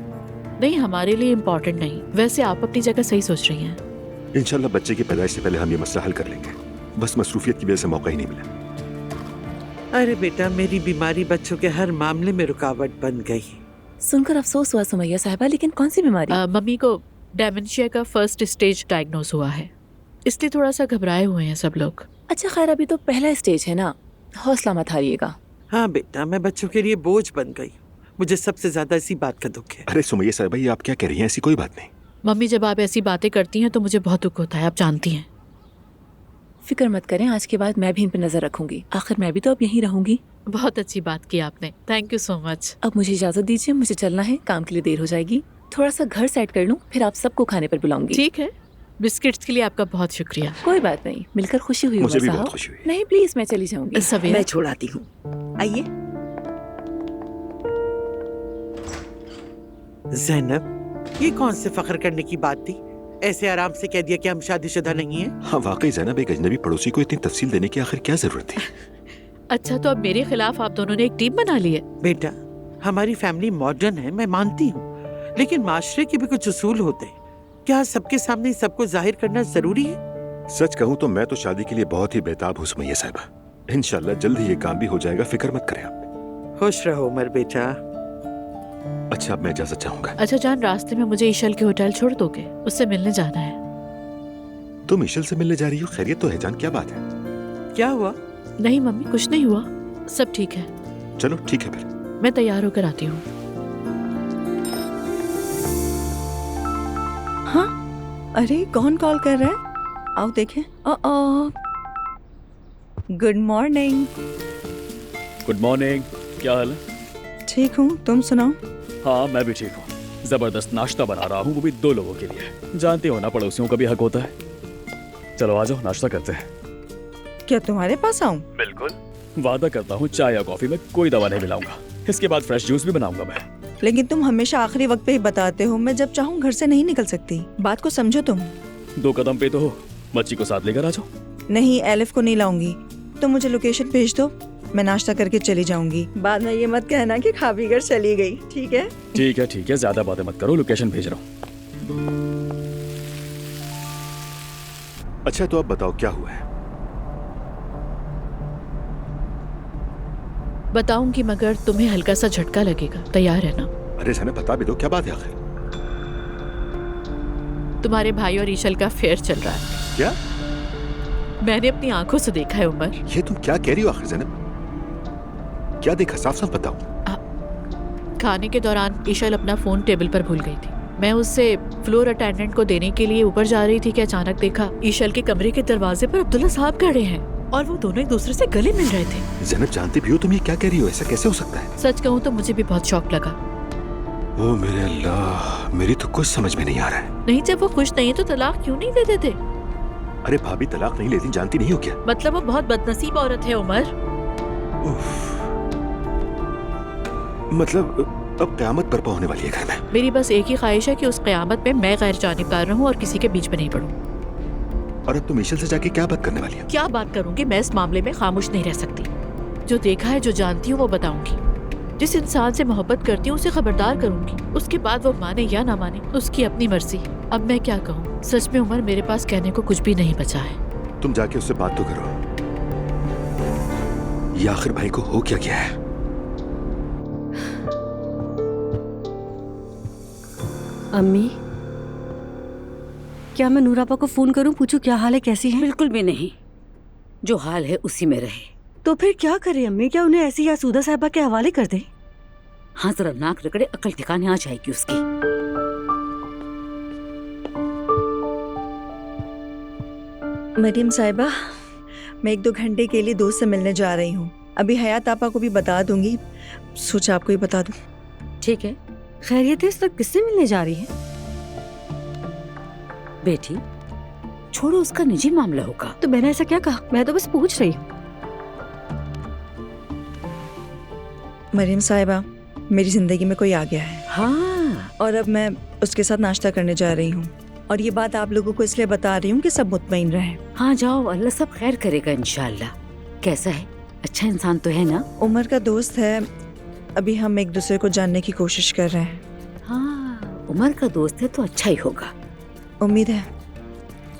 नहीं, हमारे लिए इम्पोर्टेंट नहीं। वैसे आप अपनी जगह सही सोच रही हैं।
इंशाल्लाह बच्चे की पैदाइश से पहले हम ये मसला हल कर लेंगे। बस मसरूफियत की वजह से मौका ही नहीं मिला।
अरे बेटा, मेरी बीमारी बच्चों के हर मामले में रुकावट बन गई।
सुनकर अफसोस हुआ सुमैया साहिबा, लेकिन कौन सी बीमारी?
मम्मी को डेमेंशिया का फर्स्ट स्टेज डायग्नोज हुआ है, इसलिए थोड़ा सा घबराए हुए हैं सब लोग।
अच्छा खैर, अभी तो पहला स्टेज है ना, हौसला मत हारिएगा।
हाँ बेटा, मैं बच्चों के लिए बोझ बन गई। मुझे सबसे ज्यादा इसी बात का दुख है।
अरे सुमैया साहिबा, ये आप क्या कह रही हैं? ऐसी कोई बात नहीं।
मम्मी, जब आप ऐसी बातें करती हैं तो मुझे बहुत दुख होता है, आप जानती हैं।
फिक्र मत करें, आज के बाद मैं भी इन पर नजर रखूंगी। आखिर मैं भी तो अब यहीं रहूंगी।
बहुत अच्छी बात की आपने, थैंक यू सो मच।
अब मुझे इजाजत दीजिए, मुझे चलना है, काम के लिए देर हो जाएगी। थोड़ा सा घर सेट कर लूं, फिर आप सबको खाने पर बुलाऊंगी।
ठीक है, बिस्किट्स के लिए आपका बहुत शुक्रिया।
कोई बात नहीं, मिलकर खुशी हुई।
मुझे भी
उमर
बहुत
साहब।
खुशी हुई।
नहीं प्लीज, मैं चली जाऊंगी।
सवेरा
मैं छोड़ाती हूँ। आइए। ज़ैनब, ये कौन से फख्र करने की बात थी? ऐसे आराम से कह दिया कि हम शादीशुदा नहीं हैं।
हाँ वाकई ज़ैनब, एक अजनबी पड़ोसी को इतनी तफसील देने की आखिर क्या जरूरत थी?
अच्छा, तो अब मेरे खिलाफ आप दोनों ने एक टीम बना ली है?
बेटा, हमारी फैमिली मॉडर्न है, मैं मानती हूँ, लेकिन माशरे के भी कुछ उसूल होते हैं। क्या सबके सामने सबको जाहिर करना जरूरी है?
सच कहूँ तो मैं तो शादी के लिए बहुत ही बेताब हूँ सुमैया साहिबा। इंशाल्लाह जल्द ही ये काम भी हो जाएगा, फिक्र मत करें आप।
खुश रहो उमर बेटा।
अच्छा, अब मैं इजाजत चाहूंगा।
अच्छा जान, रास्ते में मुझे ईशल के होटल छोड़ दोगे? उससे मिलने जाना है।
तुम ईशल से मिलने जा रही हो? खैरियत तो है जान, क्या बात है?
क्या हुआ?
नहीं मम्मी, कुछ नहीं हुआ, सब ठीक है।
चलो ठीक है फिर,
मैं तैयार होकर आती हूँ।
हाँ, अरे कौन कॉल कर रहा है? आओ देखें। Good morning.
गुड मॉर्निंग, क्या हाल है?
ठीक हूँ, तुम सुनाओ।
हाँ मैं भी ठीक हूँ। जबरदस्त नाश्ता बना रहा हूँ, वो भी 2 लोगों के लिए। जानते हो ना, पड़ोसियों का भी हक होता है। चलो आ जाओ, नाश्ता करते हैं।
क्या तुम्हारे पास आऊँ?
बिल्कुल, वादा करता हूँ चाय या कॉफी में कोई दवा नहीं मिलाऊंगा। इसके बाद फ्रेश जूस भी बनाऊंगा मैं।
लेकिन तुम हमेशा आखिरी वक्त पे ही बताते हो, मैं जब चाहूँ घर से नहीं निकल सकती। बात को समझो तुम।
2 कदम पे तो हो, बच्ची को साथ लेकर आ जाओ।
नहीं, एलिफ को नहीं लाऊंगी। तुम मुझे लोकेशन भेज दो, मैं नाश्ता करके चली जाऊंगी। बाद में ये मत कहना कि खा पी कर चली गई, ठीक है?
ठीक है ठीक है, ज्यादा बातें मत करो, लोकेशन भेज रहा हूँ।
अच्छा तो अब बताओ क्या हुआ है?
बताऊंगी, मगर तुम्हें हल्का सा झटका लगेगा, तैयार है ना?
अरे ज़ैनब बता भी दो, क्या बात है आखिर?
तुम्हारे भाई और ईशल का फेयर चल रहा है।
क्या?
मैंने अपनी आंखों से देखा है उमर।
ये तुम क्या कह रही हो आखिर ज़ैनब? क्या देखा, साफ साफ बताओ।
खाने के दौरान ईशल अपना फोन टेबल पर भूल गई थी। मैं उससे फ्लोर अटेंडेंट को देने के लिए ऊपर जा रही थी कि अचानक देखा ईशल के कमरे के दरवाजे पर अब्दुल्ला साहब खड़े हैं और वो दोनों एक दूसरे से गले मिल रहे थे।
ज़ैनब जानती भी हो तुम ये क्या कह रही हो? ऐसा कैसे हो सकता है?
सच कहूँ तो मुझे भी बहुत शौक लगा।
ओ मेरे अल्लाह, मेरी तो कुछ समझ में नहीं आ रहा है।
नहीं, जब वो खुश नहीं है तो तलाक क्यों नहीं दे देते?
अरे भाभी तलाक नहीं लेती, जानती नहीं हो क्या?
मतलब वो बहुत बदनसीब औरत है उमर।
मतलब अब क़यामत बर्पा होने वाली है घर में।
मेरी बस एक ही ख्वाहिश है कि उस क़यामत में मैं गैर जानिबदार रहूं और किसी के बीच में नहीं पड़ूं।
और अब तुम ईशल से जाके क्या बात करने वाली हो?
क्या बात करूंगी? मैं इस मामले में खामोश नहीं रह सकती। जो देखा है, जो जानती हूँ वो बताऊंगी। जिस इंसान से मोहब्बत करती हूँ उसे खबरदार करूंगी। उसके बाद वो माने या ना माने, उसकी अपनी मर्जी। अब मैं क्या कहूँ? सच में उमर, मेरे पास कहने को कुछ भी नहीं बचा है।
तुम जाके उससे बात तो करो। ये आखिर भाई को हो क्या गया है?
अम्मी, क्या मैं नूरापा को फोन करूं, पूछूं क्या हाल है, कैसी है?
बिल्कुल भी नहीं, जो हाल है उसी में रहे।
तो फिर क्या करें अम्मी? क्या उन्हें ऐसी यासूदा साहिबा के हवाले कर दें?
हाँ, जरा नाक रगड़े, अकल ठिकाने आ जाएगी उसकी।
मरियम साहिबा, मैं 1-2 घंटे के लिए दोस्त से मिलने जा रही हूँ। अभी हयात आपा को भी बता दूंगी, सोचा आपको ही बता दूं।
ठीक है।
खैरियत है? इस वक्त किससे मिलने जा रही है?
बेटी छोड़ो, उसका निजी मामला होगा।
तो मैंने ऐसा क्या कहा? मैं तो बस पूछ रही हूँ।
मरियम साहिबा, मेरी जिंदगी में कोई आ गया है।
हाँ,
और अब मैं उसके साथ नाश्ता करने जा रही हूँ। और ये बात आप लोगों को इसलिए बता रही हूँ कि सब मुतमईन रहें।
हाँ जाओ, अल्लाह सब खैर करेगा इंशाअल्लाह। कैसा है? अच्छा इंसान तो है ना?
उमर का दोस्त है। अभी हम एक दूसरे को जानने की कोशिश कर रहे हैं।
हाँ, उमर का दोस्त है तो अच्छा ही होगा।
उम्मीद है।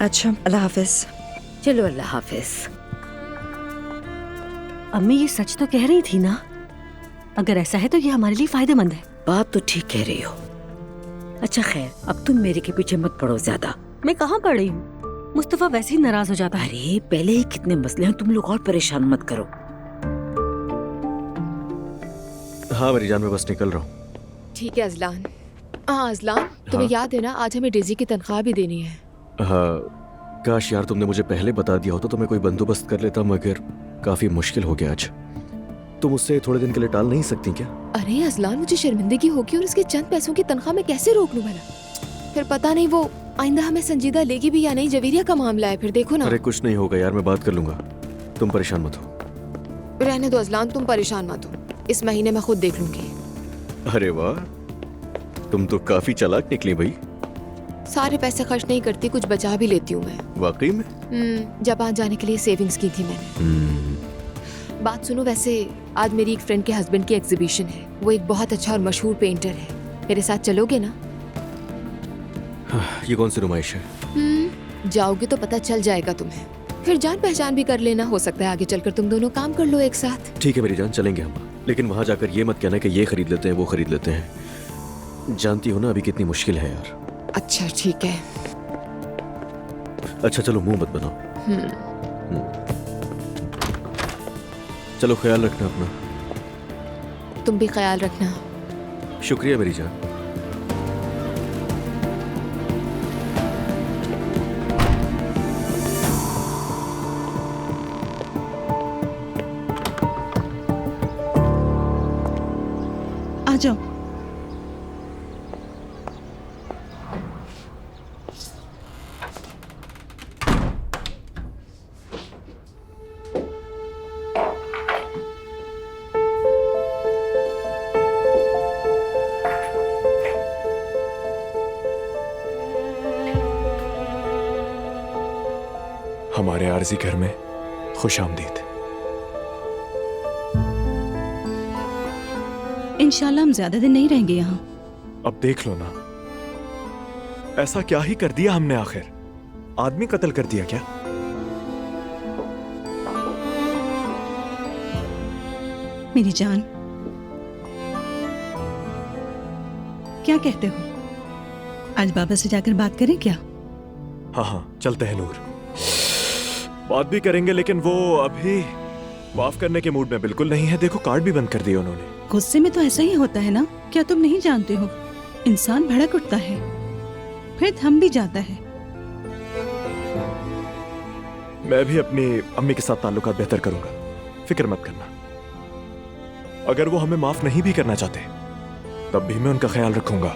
अच्छा, अल्लाह हाफिज।
चलो अल्लाह हाफिज।
अम्मी ये सच तो कह रही थी ना? अगर ऐसा है तो ये हमारे लिए फायदेमंद है।
बात तो ठीक कह रही हो। अच्छा खैर, अब तुम मेरे के पीछे मत पड़ो ज्यादा।
मैं कहाँ पड़ रही हूँ? मुस्तफा वैसे ही नाराज हो जाता है।
अरे पहले ही कितने मसले हैं, तुम लोग और परेशान मत करो।
हाँ मेरी जान, मैं बस निकल रहा हूँ।
ठीक है अजलान। हाँ अजलान, तुम्हें याद है ना आज हमें डेजी की तनख्वाह भी देनी है।
हाँ काश यार तुमने मुझे पहले बता दिया होता तो मैं कोई बंदोबस्त कर लेता, मगर काफी मुश्किल हो गया आज। तुम उससे थोड़े दिन के लिए टाल नहीं सकती क्या?
अरे अजलान, मुझे शर्मिंदगी होगी और इसके चंद पैसों की तनख्वाह में कैसे रोक लूं भला? फिर पता नहीं वो आइंदा हमें संजीदा लेगी भी या नहीं। जवेरिया का मामला है, फिर देखो ना।
अरे कुछ नहीं होगा यार, मैं बात कर लूंगा, तुम परेशान मत हो।
रहने दो अजलान, तुम परेशान मत हो, इस महीने मैं खुद देख लूंगी।
अरे वाह, तुम तो काफी चालाक निकली भाई।
सारे पैसे खर्च नहीं करती, कुछ बचा भी लेती हूँ मैं।
वाकई में?
जापान जाने के लिए सेविंग्स की थी मैंने। बात सुनो, वैसे आज मेरी एक फ्रेंड के हस्बैंड की एग्जीबिशन है। वो एक बहुत अच्छा और मशहूर पेंटर है। मेरे साथ चलोगे ना?
ये कौन सी नुमाइश है?
जाओगे तो पता चल जाएगा तुम्हें, फिर जान पहचान भी कर लेना। हो सकता है आगे चलकर तुम दोनों काम कर लो एक साथ।
ठीक है मेरी जान, चलेंगे हम, लेकिन वहां जाकर ये मत कहना कि ये खरीद लेते हैं वो खरीद लेते हैं। जानती हो ना अभी कितनी मुश्किल है यार।
अच्छा ठीक है।
अच्छा चलो मुंह मत बनाओ। चलो ख्याल रखना अपना।
तुम भी ख्याल रखना।
शुक्रिया मेरी जान।
आ जाओ।
हमारे आरजी घर में खुश आमदीद।
इंशाल्लाह हम ज्यादा दिन नहीं रहेंगे यहाँ।
अब देख लो ना, ऐसा क्या ही कर दिया हमने आखिर? आदमी कत्ल कर दिया क्या?
मेरी जान, क्या कहते हो? आज बाबा से जाकर बात करें क्या?
हाँ हाँ चलते हैं नूर, बात भी करेंगे, लेकिन वो अभी माफ करने के मूड में बिल्कुल नहीं है। देखो कार्ड भी बंद कर दिया उन्होंने।
गुस्से में तो ऐसा ही होता है ना, क्या तुम नहीं जानते हो? इंसान भड़क उठता है, फिर थम भी जाता है।
मैं भी अपनी अम्मी के साथ ताल्लुकात बेहतर करूंगा, फिक्र मत करना। अगर वो हमें माफ नहीं भी करना चाहते तब भी मैं उनका ख्याल रखूंगा।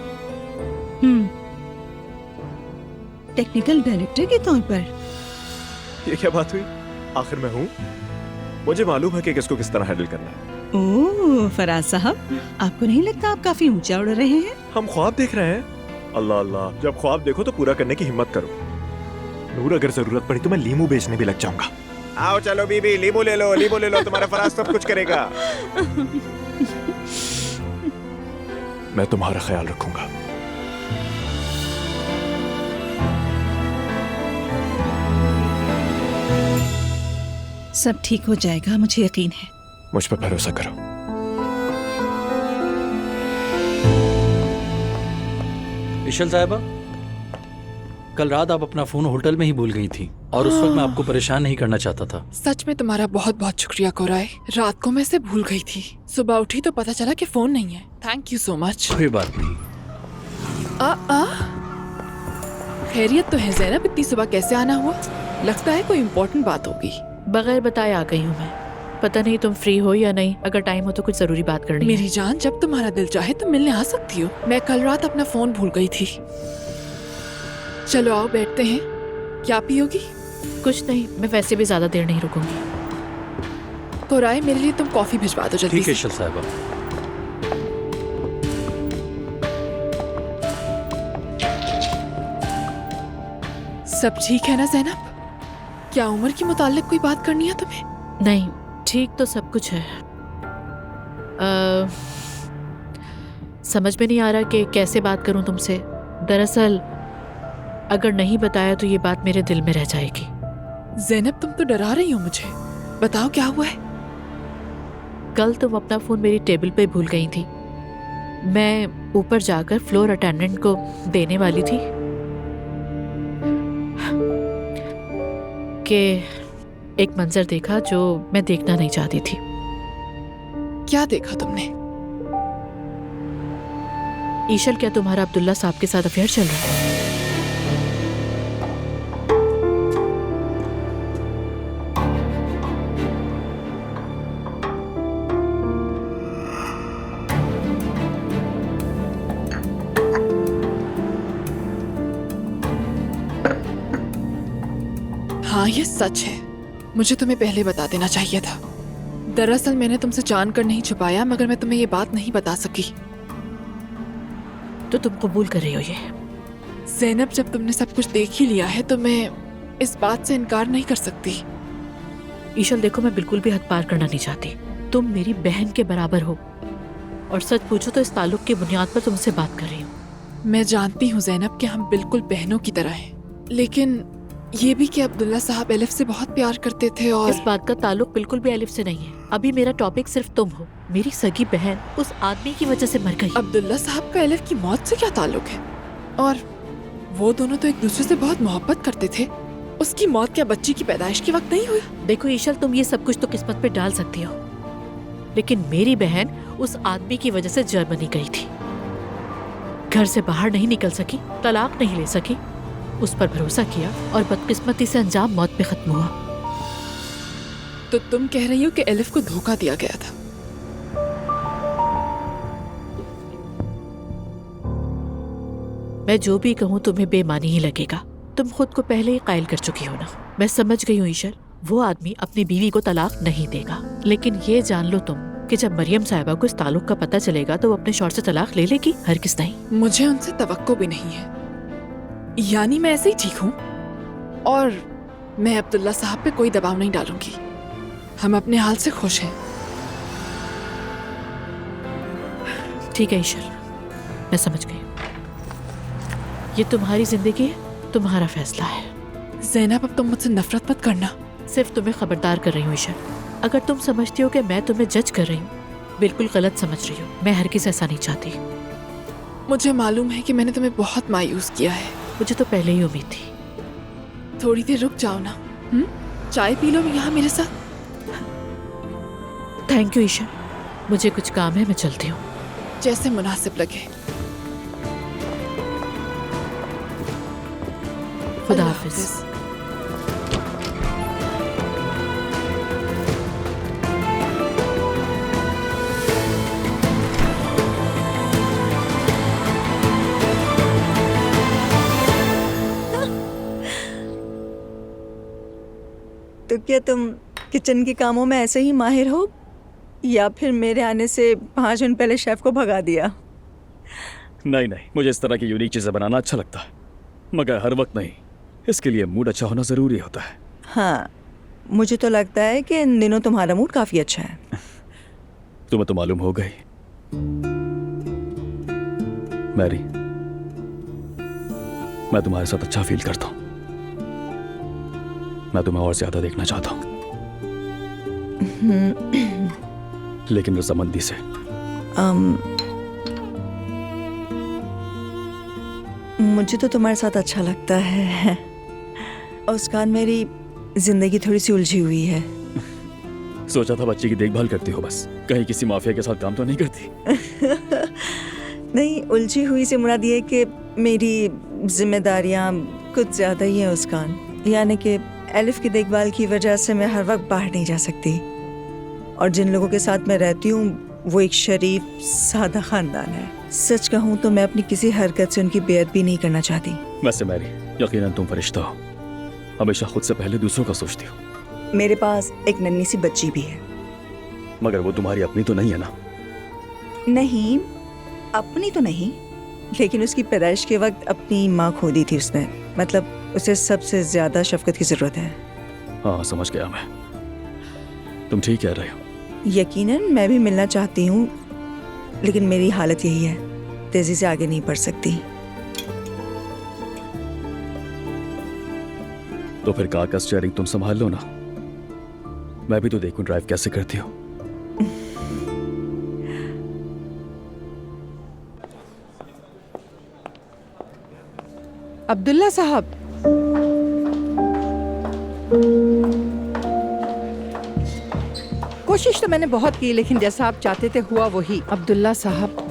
टेक्निकल डायरेक्टर के तौर पर
ये क्या बात हुई? आखिर मैं हूँ, मुझे मालूम है कि किसको किस तरह हैंडल करना है।
ओह फराज साहब, आपको नहीं लगता आप काफी ऊंचा उड़ रहे हैं?
हम ख्वाब देख रहे हैं। अल्लाह अल्लाह, जब ख्वाब देखो तो पूरा करने की हिम्मत करो। नूर अगर जरूरत पड़ी तो मैं लीमू बेचने भी लग जाऊंगा। आओ चलो बीबी, लीमू ले लो, लीमू ले लो, तुम्हारा फराज सब कुछ करेगा। मैं तुम्हारा ख्याल रखूंगा।
सब ठीक हो जाएगा, मुझे यकीन है।
मुझ पर भरोसा करो।
इशल साहिबा, कल रात आप अपना फोन होटल में ही भूल गई थी और उस वक्त मैं आपको परेशान नहीं करना चाहता था।
सच में तुम्हारा बहुत बहुत शुक्रिया कोराय। रात को मैं इसे भूल गई थी, सुबह उठी तो पता चला कि फोन नहीं है। Thank you so much.
कोई बात नहीं।
खैरियत तो है ज़ैनब, इतनी सुबह कैसे आना हुआ? लगता है कोई इम्पोर्टेंट बात होगी।
बगैर बताए आ गई हूँ मैं। पता नहीं तुम फ्री हो या नहीं, अगर टाइम हो तो कुछ जरूरी बात करनी है।
मेरी जान, जब तुम्हारा दिल चाहे तो मिलने आ सकती हो। मैं कल रात अपना फोन भूल गई थी। चलो आओ बैठते हैं। क्या पियोगी?
कुछ नहीं, मैं वैसे भी ज्यादा देर नहीं रुकूंगी।
कोराय, मेरे लिए तुम कॉफी भिजवा दो जल्दी।
ठीक है इशल साहिबा।
सब ठीक है ना ज़ैनब? क्या उम्र के मुताल्लिक कोई बात करनी है तुम्हें?
नहीं, ठीक तो सब कुछ है। समझ में नहीं आ रहा कि कैसे बात करूं तुमसे। दरअसल अगर नहीं बताया तो ये बात मेरे दिल में रह जाएगी।
ज़ैनब, तुम तो डरा रही हो मुझे। बताओ क्या हुआ है?
कल तुम अपना फोन मेरी टेबल पे भूल गई थी। मैं ऊपर जाकर फ्लोर अटेंडेंट को देने वाली थी कि एक मंजर देखा जो मैं देखना नहीं चाहती थी।
क्या देखा तुमने?
ईशल, क्या तुम्हारा अब्दुल्ला साहब के साथ अफेयर चल रहा है?
हाँ, ये सच है। मुझे तुम्हें पहले बता देना चाहिए था। दरअसल मैंने तुमसे जानकर नहीं छुपाया, मगर मैं तुम्हें ये बात नहीं बता सकी।
तो तुम कबूल कर रही हो ये?
ज़ैनब, जब तुमने सब कुछ देख ही लिया है तो मैं इस बात से इनकार नहीं कर सकती।
ईशल देखो, मैं बिल्कुल भी हद पार करना नहीं चाहती। तुम मेरी बहन के बराबर हो और सच पूछो तो इस ताल्लुक की बुनियाद पर तुमसे बात कर रही हूँ।
मैं जानती हूँ ज़ैनब कि हम बिल्कुल बहनों की तरह हैं, लेकिन ये भी कि अब्दुल्ला साहब एलिफ से बहुत प्यार करते थे और
इस बात का ताल्लुक बिल्कुल भी एलिफ से नहीं है। अभी मेरा टॉपिक सिर्फ तुम हो। मेरी सगी बहन उस आदमी की वजह से मर गई।
अब्दुल्ला साहब का एलिफ की मौत से क्या ताल्लुक है? और वो दोनों तो एक दूसरे से बहुत मोहब्बत करते थे। उसकी मौत क्या बच्ची की पैदाइश के वक्त नहीं हुई?
देखो ईशल, तुम ये सब कुछ तो किस्मत पे डाल सकती हो, लेकिन मेरी बहन उस आदमी की वजह से जर्मनी गई थी। घर से बाहर नहीं निकल सकी, तलाक नहीं ले सकी, उस पर भरोसा किया और बदकिस्मती से अंजाम मौत पे खत्म हुआ।
तो तुम कह रही हो कि एलिफ को धोखा दिया गया था?
मैं जो भी कहूँ तुम्हें बेमानी ही लगेगा। तुम खुद को पहले ही कायल कर चुकी हो ना। मैं समझ गई हूँ ईशल, वो आदमी अपनी बीवी को तलाक नहीं देगा, लेकिन ये जान लो तुम कि जब मरियम साहिबा को इस ताल्लुक का पता चलेगा तो वो अपने शौहर से तलाक ले लेगी। हरगिज़ नहीं।
मुझे उनसे तवक्को भी नहीं है। यानी मैं ऐसे ही ठीक हूँ और मैं अब्दुल्ला साहब पे कोई दबाव नहीं डालूंगी। हम अपने हाल से खुश हैं।
ठीक है ईशल, मैं समझ गई। ये तुम्हारी जिंदगी है, तुम्हारा फैसला है।
ज़ैनब, अब तुम मुझसे नफरत मत करना।
सिर्फ तुम्हें खबरदार कर रही हूँ ईशल। अगर तुम समझती हो कि मैं तुम्हें जज कर रही हूँ, बिल्कुल गलत समझ रही हो। मैं हरगिज़ ऐसा नहीं चाहती।
मुझे मालूम है कि मैंने तुम्हें बहुत मायूस किया है।
मुझे तो पहले ही उम्मीद थी।
थोड़ी देर रुक जाओ ना। चाय पी लो यहाँ मेरे साथ।
थैंक यू ईशा, मुझे कुछ काम है, मैं चलती हूँ।
जैसे मुनासिब लगे।
खुदा हाफिज।
तो क्या तुम किचन के कामों में ऐसे ही माहिर हो या फिर मेरे आने से 5 मिनट पहले शेफ को भगा दिया?
नहीं नहीं, मुझे इस तरह की यूनिक चीज़ें बनाना अच्छा लगता है, मगर हर वक्त नहीं। इसके लिए मूड अच्छा होना ज़रूरी होता है।
हाँ, मुझे तो लगता है कि इन दिनों तुम्हारा मूड काफ़ी अच्छा है।
तुम्हें तो मालूम हो गई। मैरी, मैं तुम्हारे साथ अच्छा फील करता हूँ। मैं तुम्हें और ज्यादा देखना चाहता हूँ, लेकिन रजामंदी से।
मुझे तो तुम्हारे साथ अच्छा लगता है। उसकान, मेरी जिंदगी थोड़ी सी उलझी हुई है।
सोचा था बच्चे की देखभाल करती हो, बस कहीं किसी माफिया के साथ काम तो नहीं करती।
नहीं, उलझी हुई से मुराद ये कि मेरी जिम्मेदारियां कुछ ज्यादा ही हैं उसकान। यानी कि एलिफ की देखभाल की वजह से मैं हर वक्त बाहर नहीं जा सकती, और जिन लोगों के साथ मैं रहती हूँ वो एक शरीफ सादा खानदान है। सच कहूँ तो मैं अपनी किसी हरकत से उनकी बेअदबी नहीं करना चाहती।
वैसे मैरी, यकीनन तुम फरिश्ता हो, हमेशा खुद से पहले दूसरों का सोचती हो।
मेरे पास एक नन्ही सी बच्ची भी है।
मगर वो तुम्हारी अपनी तो नहीं है ना?
नहीं, अपनी तो नहीं, लेकिन उसकी पैदाइश के वक्त अपनी माँ खो दी थी उसने। मतलब उसे सबसे ज्यादा शफकत की जरूरत है।
हाँ, समझ गया मैं। तुम ठीक कह रहे हो।
यकीनन मैं भी मिलना चाहती हूँ, लेकिन मेरी हालत यही है। तेजी से आगे नहीं बढ़ सकती।
तो फिर कार का स्टीयरिंग तुम संभाल लो ना, मैं भी तो देखूं ड्राइव कैसे करती हो।
अब्दुल्ला साहब, कोशिश तो मैंने बहुत की, लेकिन जैसा आप चाहते थे हुआ वही। अब्दुल्ला साहब,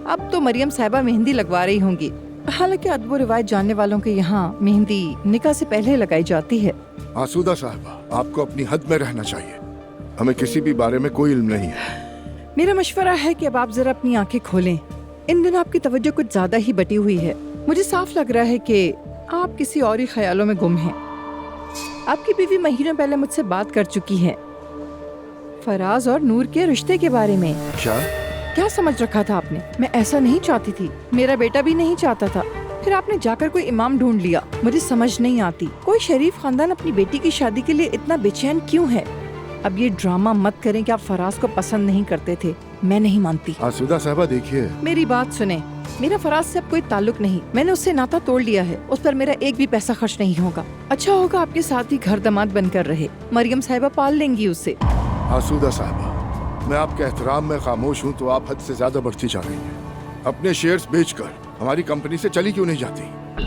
अब तो मरियम साहिबा मेहंदी लगवा रही होंगी। हालांकि अदब व रिवायत जानने वालों के यहाँ मेहंदी निकाह से पहले लगाई जाती है।
आसूदा साहिबा, आपको अपनी हद में रहना चाहिए। हमें किसी भी बारे में कोई इल्म नहीं है।
मेरा मशवरा है कि अब आप जरा अपनी आंखें खोलें। इन दिनों आपकी तवज्जो कुछ ज्यादा ही बटी हुई है। मुझे साफ लग रहा है कि आप किसी और ही ख्यालों में गुम हैं। आपकी बीवी महीनों पहले मुझसे बात कर चुकी है फराज और नूर के रिश्ते के बारे में। क्या समझ रखा था आपने? मैं ऐसा नहीं चाहती थी, मेरा बेटा भी नहीं चाहता था। फिर आपने जाकर कोई इमाम ढूंढ लिया। मुझे समझ नहीं आती, कोई शरीफ खानदान अपनी बेटी की शादी के लिए इतना बेचैन क्यों है? अब ये ड्रामा मत करें कि आप फराज को पसंद नहीं करते थे। मैं नहीं मानती।
आसूदा साहिबा देखिए,
मेरी बात सुने, मेरा फराज से अब कोई ताल्लुक नहीं। मैंने उससे नाता तोड़ लिया है। उस पर मेरा एक भी पैसा खर्च नहीं होगा। अच्छा होगा आपके साथ ही घर दामाद बनकर रहे। मरियम साहिबा पाल लेंगी उसे।
आसूदा साहिबा, मैं आपके एहतराम में खामोश हूँ तो आप हद से ज्यादा बढ़ती जा रही हैं। अपने शेयर्स बेचकर हमारी कंपनी से चली क्यों नहीं जाती?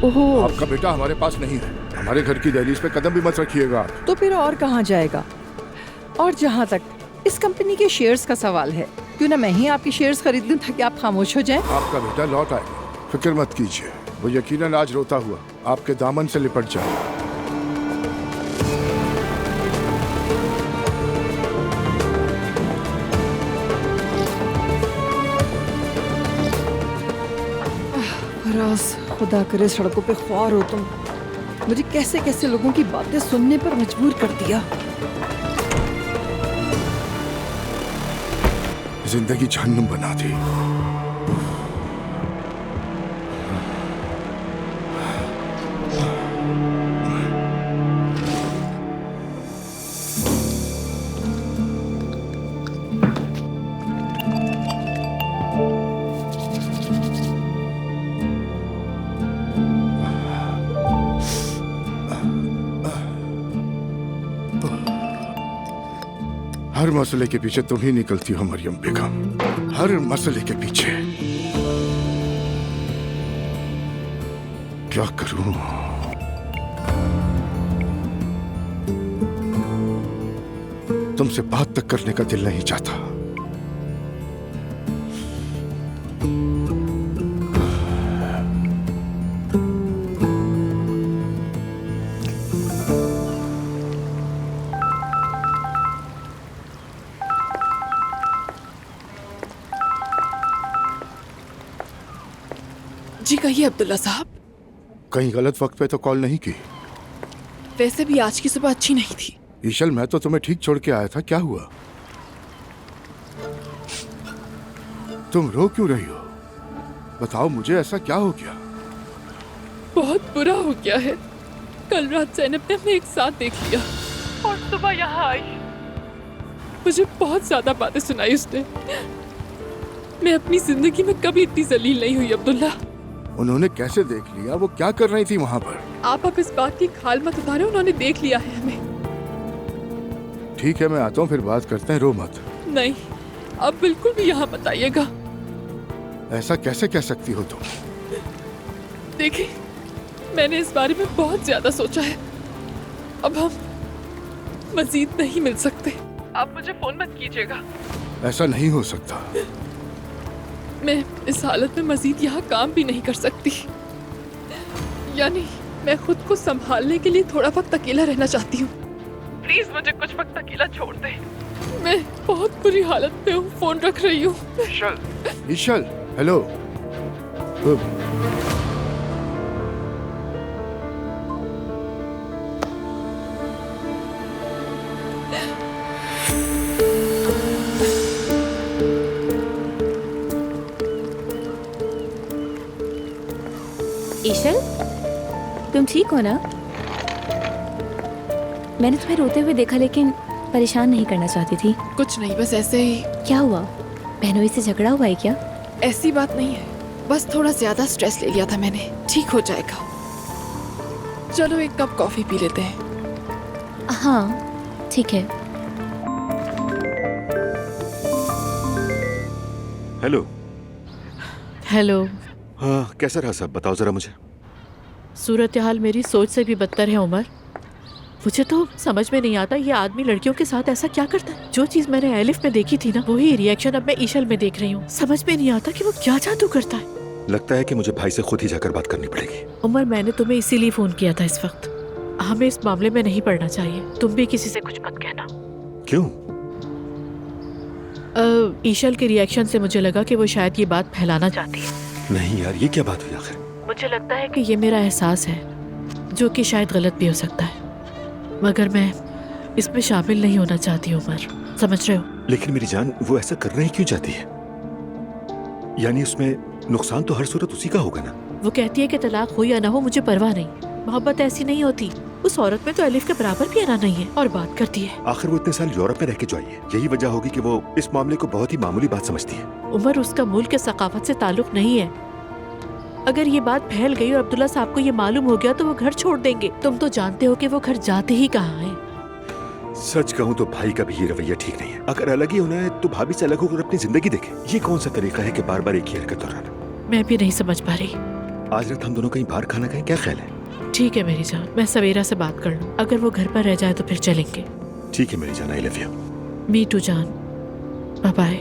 ओहो,
आपका बेटा हमारे पास नहीं है। हमारे घर की दहलीज पे कदम भी मत रखिएगा।
तो फिर और कहाँ जाएगा? और जहाँ तक इस कंपनी के शेयर्स का सवाल है, क्यों ना मैं ही आपके शेयर्स खरीद लूं ताकि आप खामोश हो जाएं?
आपका बेटा लौट आएगा, फिक्र मत कीजिए। वो यकीनन आज रोता हुआ आपके दामन से लिपट जाए।
फराज, खुदा करे सड़कों पे ख्वार हो तुम। मुझे कैसे कैसे लोगों की बातें सुनने पर मजबूर कर दिया।
जिंदगी जहन्नुम बना दी। हर मसले के पीछे तुम ही निकलती हो मरियम बेगम, हर मसले के पीछे। क्या करूं? तुमसे बात तक करने का दिल नहीं चाहता।
जी कहिए अब्दुल्ला साहब।
कहीं गलत वक्त पे तो कॉल नहीं की?
वैसे भी आज की सुबह अच्छी नहीं थी।
ईशल, मैं तो तुम्हें ठीक छोड़ के आया था, क्या हुआ? तुम रो क्यों रही हो? बताओ मुझे, ऐसा क्या हो गया?
बहुत बुरा हो गया है। कल रात ज़ैनब ने हमें एक साथ देख लिया और सुबह यहाँ आई। मुझे बहुत ज्यादा बातें सुनाई उसने। मैं अपनी जिंदगी में कभी इतनी जलील नहीं हुई अब्दुल्ला।
उन्होंने कैसे देख लिया? वो क्या कर रही थी वहाँ पर?
आप इस बात की खाल मत उतारे, उन्होंने देख लिया है हमें।
ठीक है, मैं आता हूँ, फिर बात करते हैं, रो मत।
नहीं, अब बिल्कुल भी यहाँ मत आइएगा।
ऐसा कैसे कह सकती हो तुम?
देखिए, मैंने इस बारे में बहुत ज्यादा सोचा है। अब हम मजीद नहीं मिल सकते। आप मुझे फोन मत कीजिएगा।
ऐसा नहीं हो सकता।
मैं इस हालत में मजीद यहाँ काम भी नहीं कर सकती। यानी मैं खुद को संभालने के लिए थोड़ा वक्त अकेला रहना चाहती हूँ। प्लीज मुझे कुछ वक्त अकेला छोड़ दे। मैं बहुत बुरी हालत में हूँ। फोन रख रही हूँ।
ईशल, हेलो।
ईशल, तुम ठीक हो ना? मैंने तुम्हें रोते हुए देखा, लेकिन परेशान नहीं करना चाहती थी।
कुछ नहीं, बस ऐसे ही।
क्या हुआ? बहनोई से झगड़ा हुआ है क्या?
ऐसी बात नहीं है, बस थोड़ा ज्यादा स्ट्रेस ले लिया था मैंने, ठीक हो जाएगा। चलो एक कप कॉफी पी लेते हैं।
हाँ ठीक है।
हेलो।
हेलो।
हाँ कैसा रहा सब, बताओ जरा मुझे।
सूरत हाल मेरी सोच से भी बदतर है उमर। मुझे तो समझ में नहीं आता ये आदमी लड़कियों के साथ ऐसा क्या करता है। जो चीज मैंने एलिफ में देखी थी ना, वही रिएक्शन अब मैं ईशल में देख रही हूँ। समझ में नहीं आता कि वो क्या जादू करता है।
लगता है कि मुझे भाई से खुद ही जाकर बात करनी पड़ेगी।
उमर मैंने तुम्हें इसीलिए फोन किया था। इस वक्त हमें इस मामले में नहीं पड़ना चाहिए। तुम भी किसी से कुछ मत कहना।
क्यों?
ईशल के रिएक्शन से मुझे लगा कि वो शायद ये बात फैलाना चाहती है।
नहीं यार, ये क्या बात हुई आखिर?
मुझे लगता है कि ये मेरा एहसास है, जो कि शायद गलत भी हो सकता है, मगर मैं इसमें शामिल नहीं होना चाहती उमर, समझ रहे हो?
लेकिन मेरी जान, वो ऐसा करना ही क्यों चाहती है? यानी उसमें नुकसान तो हर सूरत उसी का होगा ना।
वो कहती है कि तलाक हो या ना हो मुझे परवाह नहीं, मोहब्बत ऐसी नहीं होती। उस औरत में तो एलिफ के बराबर भी आना नहीं है। और बात करती है,
आखिर वो इतने साल यूरोप में रह के जो आई है, यही वजह होगी कि वो इस मामले को बहुत ही मामूली बात समझती है।
उमर उसका मुल्क के सकाफत से ताल्लुक नहीं है। अगर ये बात फैल गई और अब्दुल्ला साहब को ये मालूम हो गया तो वो घर छोड़ देंगे। तुम तो जानते हो कि वो घर जाते ही कहाँ हैं।
सच कहूँ तो भाई का भी ये रवैया ठीक नहीं है। अगर अलग ही होना है तो भाभी से अलग होकर अपनी जिंदगी देखे। ये कौन सा तरीका है कि बार बार एक ही हरकत दोहराना?
मैं भी नहीं समझ पा रही।
आज रात हम दोनों कहीं बाहर खाना खाएं, क्या ख्याल है?
ठीक है मेरी जान, मैं सवेरा से बात कर लूँ। अगर वो घर पर रह जाए तो फिर चलेंगे।
ठीक है मेरी जान, I love you.
Me too जान, बाय बाय।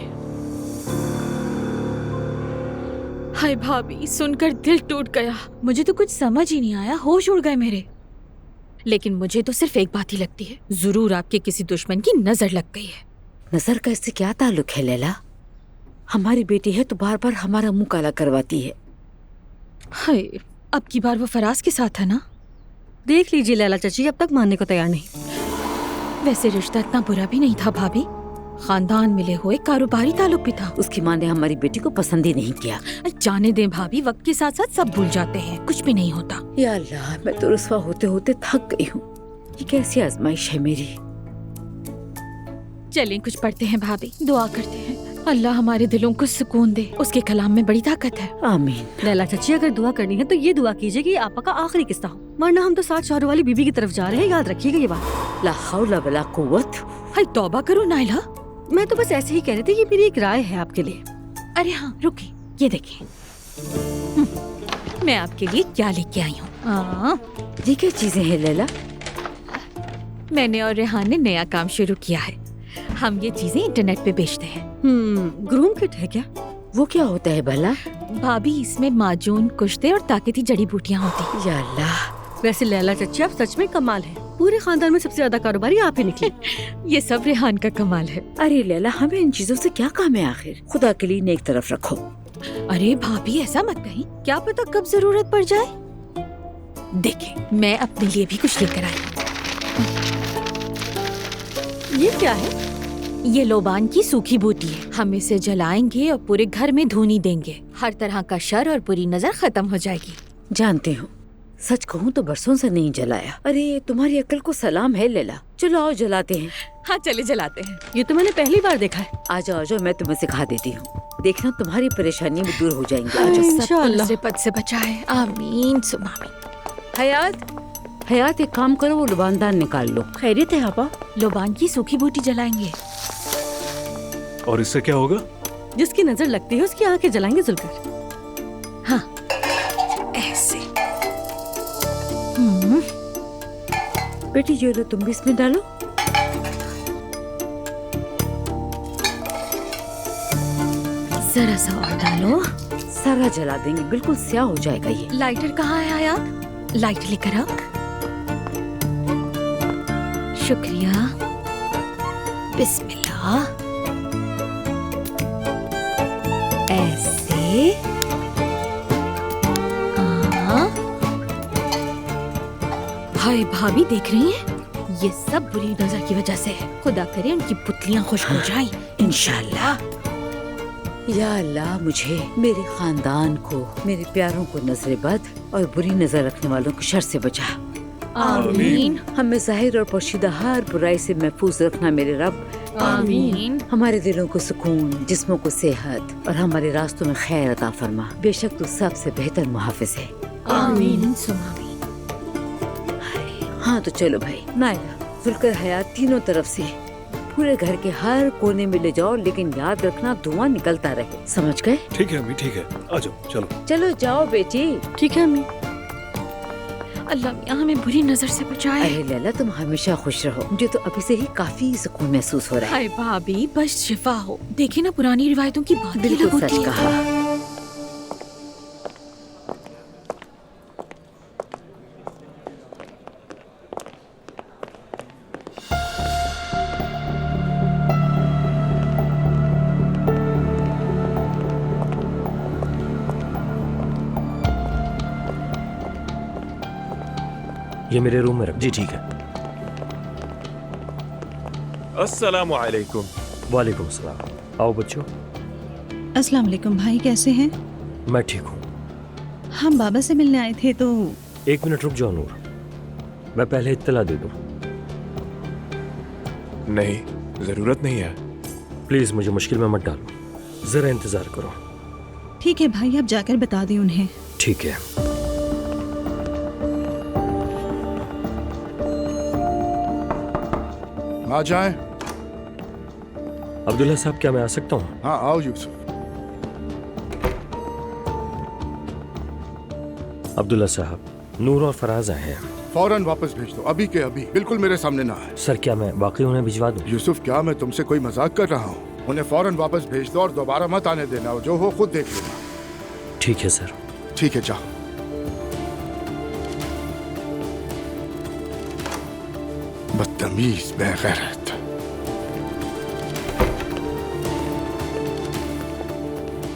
हाय भाभी, सुनकर दिल टूट गया। मुझे तो कुछ समझ ही नहीं आया, होश उड़ गए मेरे। लेकिन मुझे तो सिर्फ एक बात ही लगती है, जरूर आपके किसी दुश्मन की नजर लग गई है।
नजर का इससे क्या ताल्लुक है लैला? हमारी बेटी है तो बार बार हमारा मुंह काला करवाती है।
हाय, अब की बार वो फराज के साथ है ना?
देख लीजिए लैला चाची अब तक मानने को तैयार नहीं।
वैसे रिश्ता इतना बुरा भी नहीं था भाभी, खानदान मिले हुए कारोबारी ताल्लुक भी था।
उसकी माँ ने हमारी बेटी को पसंद ही नहीं किया।
जाने दें भाभी, वक्त के साथ साथ सब भूल जाते हैं, कुछ भी नहीं होता।
या अल्लाह, मैं तो रुस्वा होते होते थक गई हूँ। ये कैसी आजमाइश है मेरी।
चलें कुछ पढ़ते हैं भाभी, दुआ करते हैं अल्लाह हमारे दिलों को सुकून दे। उसके कलाम में बड़ी ताकत है।
आमीन।
लैला चाची अगर दुआ करनी है तो ये दुआ कीजिए कि आपा का आखिरी किस्सा हो, वरना हम तो 7 शौहरों वाली बीबी की तरफ जा रहे हैं, याद रखिएगा ये बात।
ला हौला वला कुव्वत।
हाय तौबा करो नाइला।
मैं तो बस ऐसे ही कह रही थी, ये मेरी एक राय है आपके लिए।
अरे हाँ रुकिए, ये देखें, मैं आपके लिए क्या लेके आई हूँ।
ये क्या चीजें हैं लैला?
मैंने और रेहान ने नया काम शुरू किया है। हम ये चीजें इंटरनेट पे बेचते हैं।
ग्रूम किट है क्या?
वो क्या होता है भला?
भाभी इसमें माजून, कुश्ते और ताकती जड़ी बूटियाँ होती।
या अल्लाह,
वैसे लैला चाची आप सच में कमाल है। पूरे खानदान में सबसे ज्यादा कारोबारी आप ही निकले।
ये सब रेहान का कमाल है।
अरे लैला, हमें इन चीजों से क्या काम है आखिर? खुदा के लिए नेक तरफ रखो।
अरे भाभी ऐसा मत कहीं, क्या पता कब जरूरत पड़ जाए। देखें, मैं अपने लिए भी कुछ लेकर आई।
ये क्या है?
ये लोबान की सूखी बूटी है। हम इसे जलाएंगे और पूरे घर में धुनी देंगे। हर तरह का शर और बुरी नजर खत्म हो जाएगी।
जानते हो, सच कहूँ तो बरसों से नहीं जलाया। अरे तुम्हारी अक्ल को सलाम है लैला। चलो आओ जलाते हैं।
हाँ चले जलाते हैं।
ये तो मैंने पहली बार देखा है।
आ जाओ, मैं तुम्हें सिखा देती हूँ। देखना तुम्हारी परेशानी भी दूर हो जाएंगी।
इंशाअल्लाह पद से बचाए, आमीन सुमा आमीन।
हयात एक काम करो, वो लुबानदान निकाल लो।
खैरियत है आपा? लोबान की सूखी बूटी जलाएंगे।
और इससे क्या होगा?
जिसकी नजर लगती है उसकी आंखें जलाएंगे जुलकर।
हाँ ऐसे।
बेटी जो लो, तुम भी इसमें डालो।
जरा सा और डालो।
सारा जला देंगे, बिल्कुल स्याह हो जाएगा ये।
लाइटर कहाँ है हयात? लाइटर लेकर आओ। शुक्रिया। बिस्मिल्लाह। ऐसे। हाय भाभी देख रही हैं? ये सब बुरी नजर की वजह से है। खुदा करे उनकी पुतलियां खुश हो जाएं इंशाल्लाह।
या अल्लाह, मुझे, मेरे खानदान को, मेरे प्यारों को नजर बद और बुरी नजर रखने वालों की शर से बचा।
आमीन।
हमें ज़ाहिर और पोशीदा हर बुराई से महफूज रखना मेरे रब।
आमीन।
हमारे दिलों को सुकून, जिस्मों को सेहत और हमारे रास्तों में खैर अता फरमा। बेशक तू सबसे बेहतर मुहाफिज है।
आमीन।
हाँ तो चलो भाई, नायला, जुल्कर हयात तीनों तरफ से पूरे घर के हर कोने में ले जाओ, लेकिन याद रखना धुआं निकलता रहे। समझ गए?
ठीक है अम्मी, ठीक है, आ जाओ, चलो।
चलो जाओ बेटी।
ठीक है अम्मी।
अल्लाह मियां हमें बुरी नजर से बचाए।
अरे लैला, तुम हमेशा खुश रहो। मुझे तो अभी से ही काफी सुकून महसूस हो रहा है।
हाय भाभी, बस शिफा हो। देखिए ना, पुरानी रिवायतों की बात ही अलग
बिल्कुल
होती
सच
है।
कहा।
ये मेरे रूम में रख।
जी ठीक है। अस्सलाम वालेकुम।
वालेकुम सलाम। आओ बच्चों।
अस्सलाम वालेकुम भाई, कैसे हैं?
मैं ठीक हूँ।
हम बाबा से मिलने आए थे तो।
एक मिनट रुक जाओ नूर, मैं पहले इत्तला दे दूँ।
नहीं, जरूरत नहीं है।
प्लीज मुझे मुश्किल में मत डालो, जरा इंतजार करो।
ठीक है भाई, आप जाकर बता दें उन्हें।
ठीक है।
आ जाएं।
अब्दुल्ला साहब, क्या मैं आ सकता हूँ?
हाँ आओ यूसुफ।
अब्दुल्ला साहब, नूर और फराज आए हैं।
फौरन वापस भेज दो, अभी के अभी, बिल्कुल मेरे सामने ना आए।
सर, क्या मैं वाकई उन्हें भिजवा दूँ?
यूसुफ, क्या मैं तुमसे कोई मजाक कर रहा हूँ? उन्हें फौरन वापस भेज दो और दोबारा मत आने देना, जो हो खुद देख लेना।
ठीक है सर।
ठीक है, जाओ। बदतमीज, बेगैरत।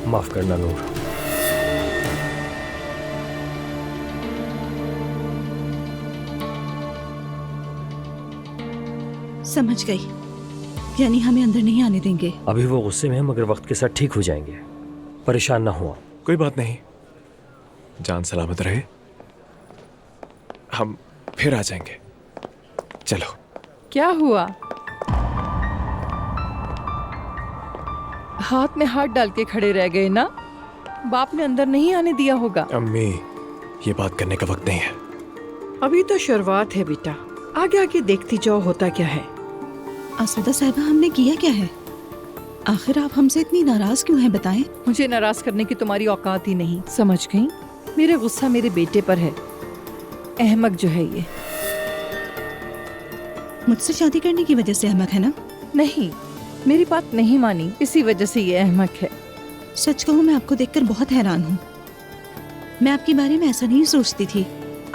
माफ करना नूर।
समझ गई, यानी हमें अंदर नहीं आने देंगे।
अभी वो गुस्से में है, मगर वक्त के साथ ठीक हो जाएंगे। परेशान ना हुआ।
कोई बात नहीं, जान सलामत रहे, हम फिर आ जाएंगे। चलो।
क्या हुआ? हाथ में हाथ डाल के खड़े रह गए ना? बाप ने अंदर नहीं आने दिया होगा।
अम्मी, ये बात करने का वक्त नहीं है।
अभी तो शुरुआत है बेटा, आगे आगे देखती जाओ होता क्या है।
असुदा साहिबा, हमने किया क्या है? आखिर आप हमसे इतनी नाराज क्यों हैं, बताएं?
मुझे नाराज करने की तुम्हारी औकात ही नहीं, समझ गई? मेरा गुस्सा मेरे बेटे पर है, अहमक जो है ये।
मुझसे शादी करने की वजह से अहमक है ना?
नहीं, मेरी बात नहीं मानी, इसी वजह से ये अहमक है।
सच कहूँ, मैं आपको देखकर बहुत हैरान हूँ। मैं आपके बारे में ऐसा नहीं सोचती थी,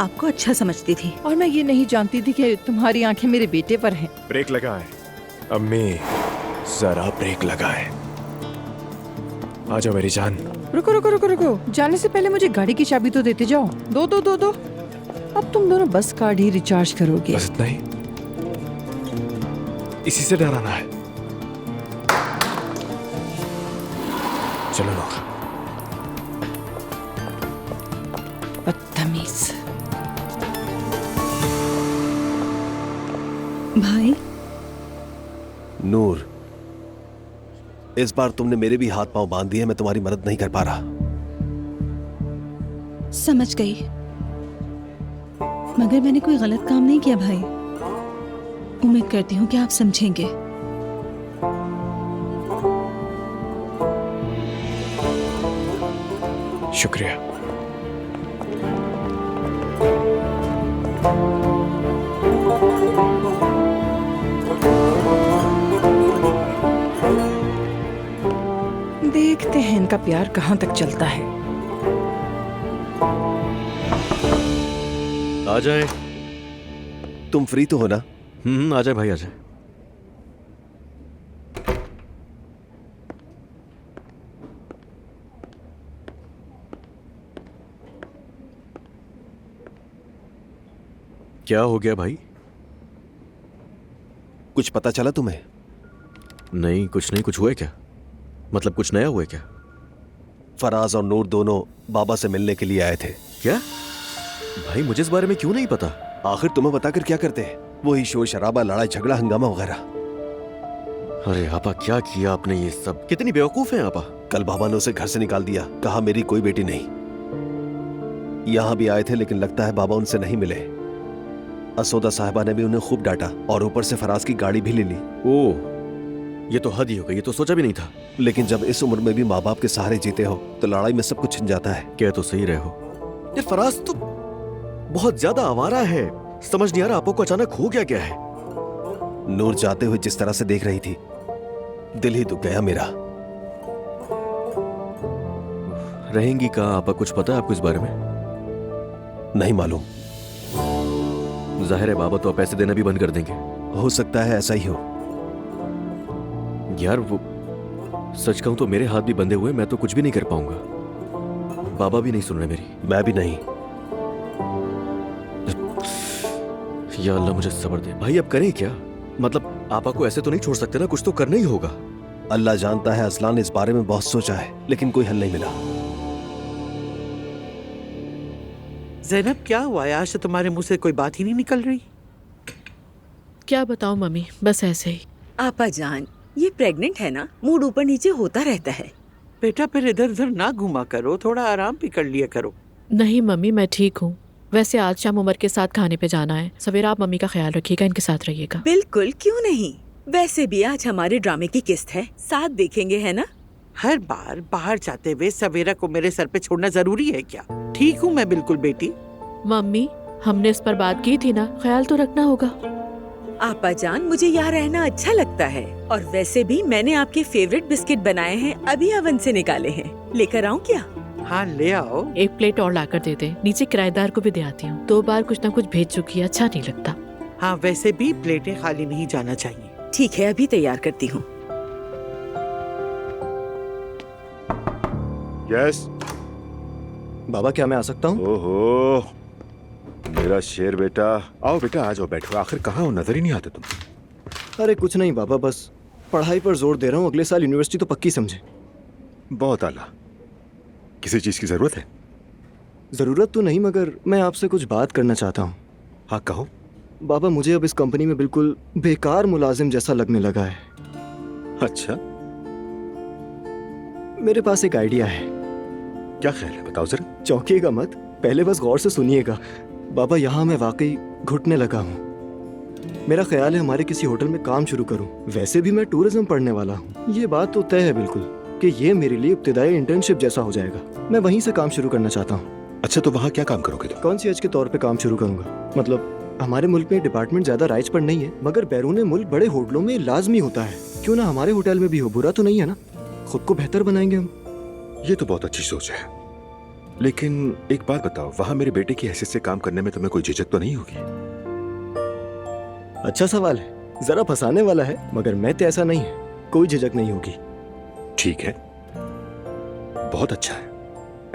आपको अच्छा समझती थी।
और मैं ये नहीं जानती थी कि तुम्हारी आंखें मेरे बेटे पर हैं।
ब्रेक लगाएं अम्मी, जरा ब्रेक लगाएं। आ जाओ मेरी जान।
रुको रुको रुको रुको, जाने से पहले मुझे गाड़ी की चाबी तो देते जाओ। दो दो दो दो। अब तुम दोनों बस कार्ड ही रिचार्ज करोगे।
बस इतना ही? इसी से डराना है? चलो ना।
बदतमीज।
भाई।
नूर, इस बार तुमने मेरे भी हाथ पांव बांध दिए, मैं तुम्हारी मदद नहीं कर पा रहा।
समझ गई, मगर मैंने कोई गलत काम नहीं किया भाई। उम्मीद करती हूँ कि आप समझेंगे।
शुक्रिया।
देखते हैं इनका प्यार कहाँ तक चलता है।
आ जाए।
तुम फ्री तो हो ना?
आ जाए भाई, आ जाए। क्या हो गया भाई?
कुछ पता चला तुम्हें?
नहीं, कुछ नहीं। कुछ हुआ है क्या? मतलब कुछ नया हुआ है क्या?
फराज और नूर दोनों बाबा से मिलने के लिए आए थे।
क्या? भाई मुझे इस बारे में क्यों नहीं पता?
आखिर तुम्हें बताकर क्या करते हैं? वही शोर शराबा, लड़ाई झगड़ा, हंगामा वगैरह।
अरे आपा, क्या किया आपने ये सब? कितनी बेवकूफ हैं आपा।
कल बाबा ने उसे घर से निकाल दिया, कहा मेरी कोई बेटी नहीं। यहाँ भी आए थे लेकिन लगता है बाबा उनसे नहीं मिले। असोदा साहिबा ने भी उन्हें खूब डांटा और ऊपर से फराज की गाड़ी भी ले ली।
ओह, ये तो हद ही हो गई, ये तो सोचा भी नहीं था।
लेकिन जब इस उम्र में भी माँ बाप के सहारे जीते हो तो लड़ाई में सब कुछ छिन जाता है।
क्या तो सही रहे हो। ये फराज तो बहुत ज्यादा आवारा है, समझ नहीं आ रहा आपको को अचानक हो क्या है।
नूर जाते हुए जिस तरह से देख रही थी, दिल ही दुख गया मेरा।
रहेंगी कहाँ आपा, कुछ पता है आपको इस बारे में?
नहीं मालूम।
जाहिर है बाबा तो पैसे देना भी बंद कर देंगे।
हो सकता है ऐसा ही हो।
यार वो सच कहूं तो मेरे हाथ भी बंधे हुए, मैं तो कुछ भी नहीं कर पाऊंगा। बाबा भी नहीं सुन रहे मेरी।
मैं भी नहीं।
या अल्लाह मुझे सब्र दे। भाई अब करें क्या? मतलब आपा को ऐसे तो नहीं छोड़ सकते ना, कुछ तो करना ही होगा।
अल्लाह जानता है, असलान ने इस बारे में बहुत सोचा है लेकिन कोई हल नहीं मिला।
ज़ैनब, क्या हुआ है? आज से तुम्हारे मुंह से कोई बात ही नहीं निकल रही।
क्या बताऊं मम्मी, बस ऐसे ही।
आपा जान, ये प्रेग्नेंट है ना, मूड ऊपर नीचे होता रहता है।
बेटा फिर इधर उधर ना घूमा करो, थोड़ा आराम भी कर लिया करो।
नहीं मम्मी, मैं ठीक हूँ। वैसे आज शाम उमर के साथ खाने पे जाना है। सवेरा आप मम्मी का ख्याल रखिएगा, इनके साथ रहिएगा।
बिल्कुल, क्यों नहीं। वैसे भी आज हमारे ड्रामे की किस्त है, साथ देखेंगे, है ना?
हर बार बाहर जाते हुए सवेरा को मेरे सर पे छोड़ना जरूरी है क्या? ठीक हूँ मैं बिल्कुल बेटी।
मम्मी, हमने इस पर बात की थी ना, ख्याल तो रखना होगा।
आपा जान, मुझे यहाँ रहना अच्छा लगता है और वैसे भी मैंने आपके फेवरेट बिस्किट बनाए हैं, अभी ओवन से निकाले हैं। लेकर आऊँ क्या?
हाँ ले आओ।
एक प्लेट और लाकर दे दे। नीचे किराएदार को भी दे आती हूँ, 2 बार कुछ न कुछ भेज चुकी है, अच्छा नहीं लगता।
हाँ वैसे भी प्लेटें खाली नहीं जाना चाहिए।
ठीक है, अभी तैयार करती हूँ।
यस
बाबा, क्या मैं आ सकता हूँ?
ओहो, मेरा शेर बेटा। आओ बेटा, आ जाओ, बैठो। आखिर कहाँ हो, नजर ही नहीं आते तुम।
अरे कुछ नहीं बाबा, बस पढ़ाई पर जोर दे रहा हूँ। अगले साल यूनिवर्सिटी तो पक्की समझे।
बहुत आला। किसी चीज की जरूरत है?
जरूरत तो नहीं, मगर मैं आपसे कुछ बात करना चाहता हूँ।
हाँ कहो।
बाबा, मुझे अब इस कंपनी में बिल्कुल बेकार मुलाजिम जैसा लगने लगा है।
अच्छा,
मेरे पास एक आइडिया है।
क्या ख्याल है, बताओ जरा।
चौंकिएगा मत, पहले बस गौर से सुनिएगा। बाबा, यहाँ मैं वाकई घुटने लगा हूँ। मेरा ख्याल है हमारे किसी होटल में काम शुरू करूँ। वैसे भी मैं टूरिज्म पढ़ने वाला हूँ। ये बात तो तय है बिल्कुल कि ये मेरे लिए इब्तिदाई इंटर्नशिप जैसा हो जाएगा। मैं वहीं से काम शुरू करना चाहता हूँ।
अच्छा, तो वहाँ क्या काम करोगे तुम?
कॉन्सियर्ज के तौर पे काम शुरू करूँगा। मतलब हमारे मुल्क में डिपार्टमेंट ज्यादा राइज पर नहीं है, मगर बैरून मुल्क बड़े होटलों में लाजमी होता है। क्यों ना हमारे होटल में भी हो, बुरा तो नहीं है ना। खुद को बेहतर बनाएंगे हम।
ये तो बहुत अच्छी सोच है, लेकिन एक बात बताओ, वहाँ मेरे बेटे की हैसियत से काम करने में तुम्हें कोई झिझक तो नहीं होगी?
अच्छा सवाल है, जरा फंसाने वाला है, मगर मैं तो ऐसा नहीं है, कोई झिझक नहीं होगी।
ठीक है, बहुत अच्छा है।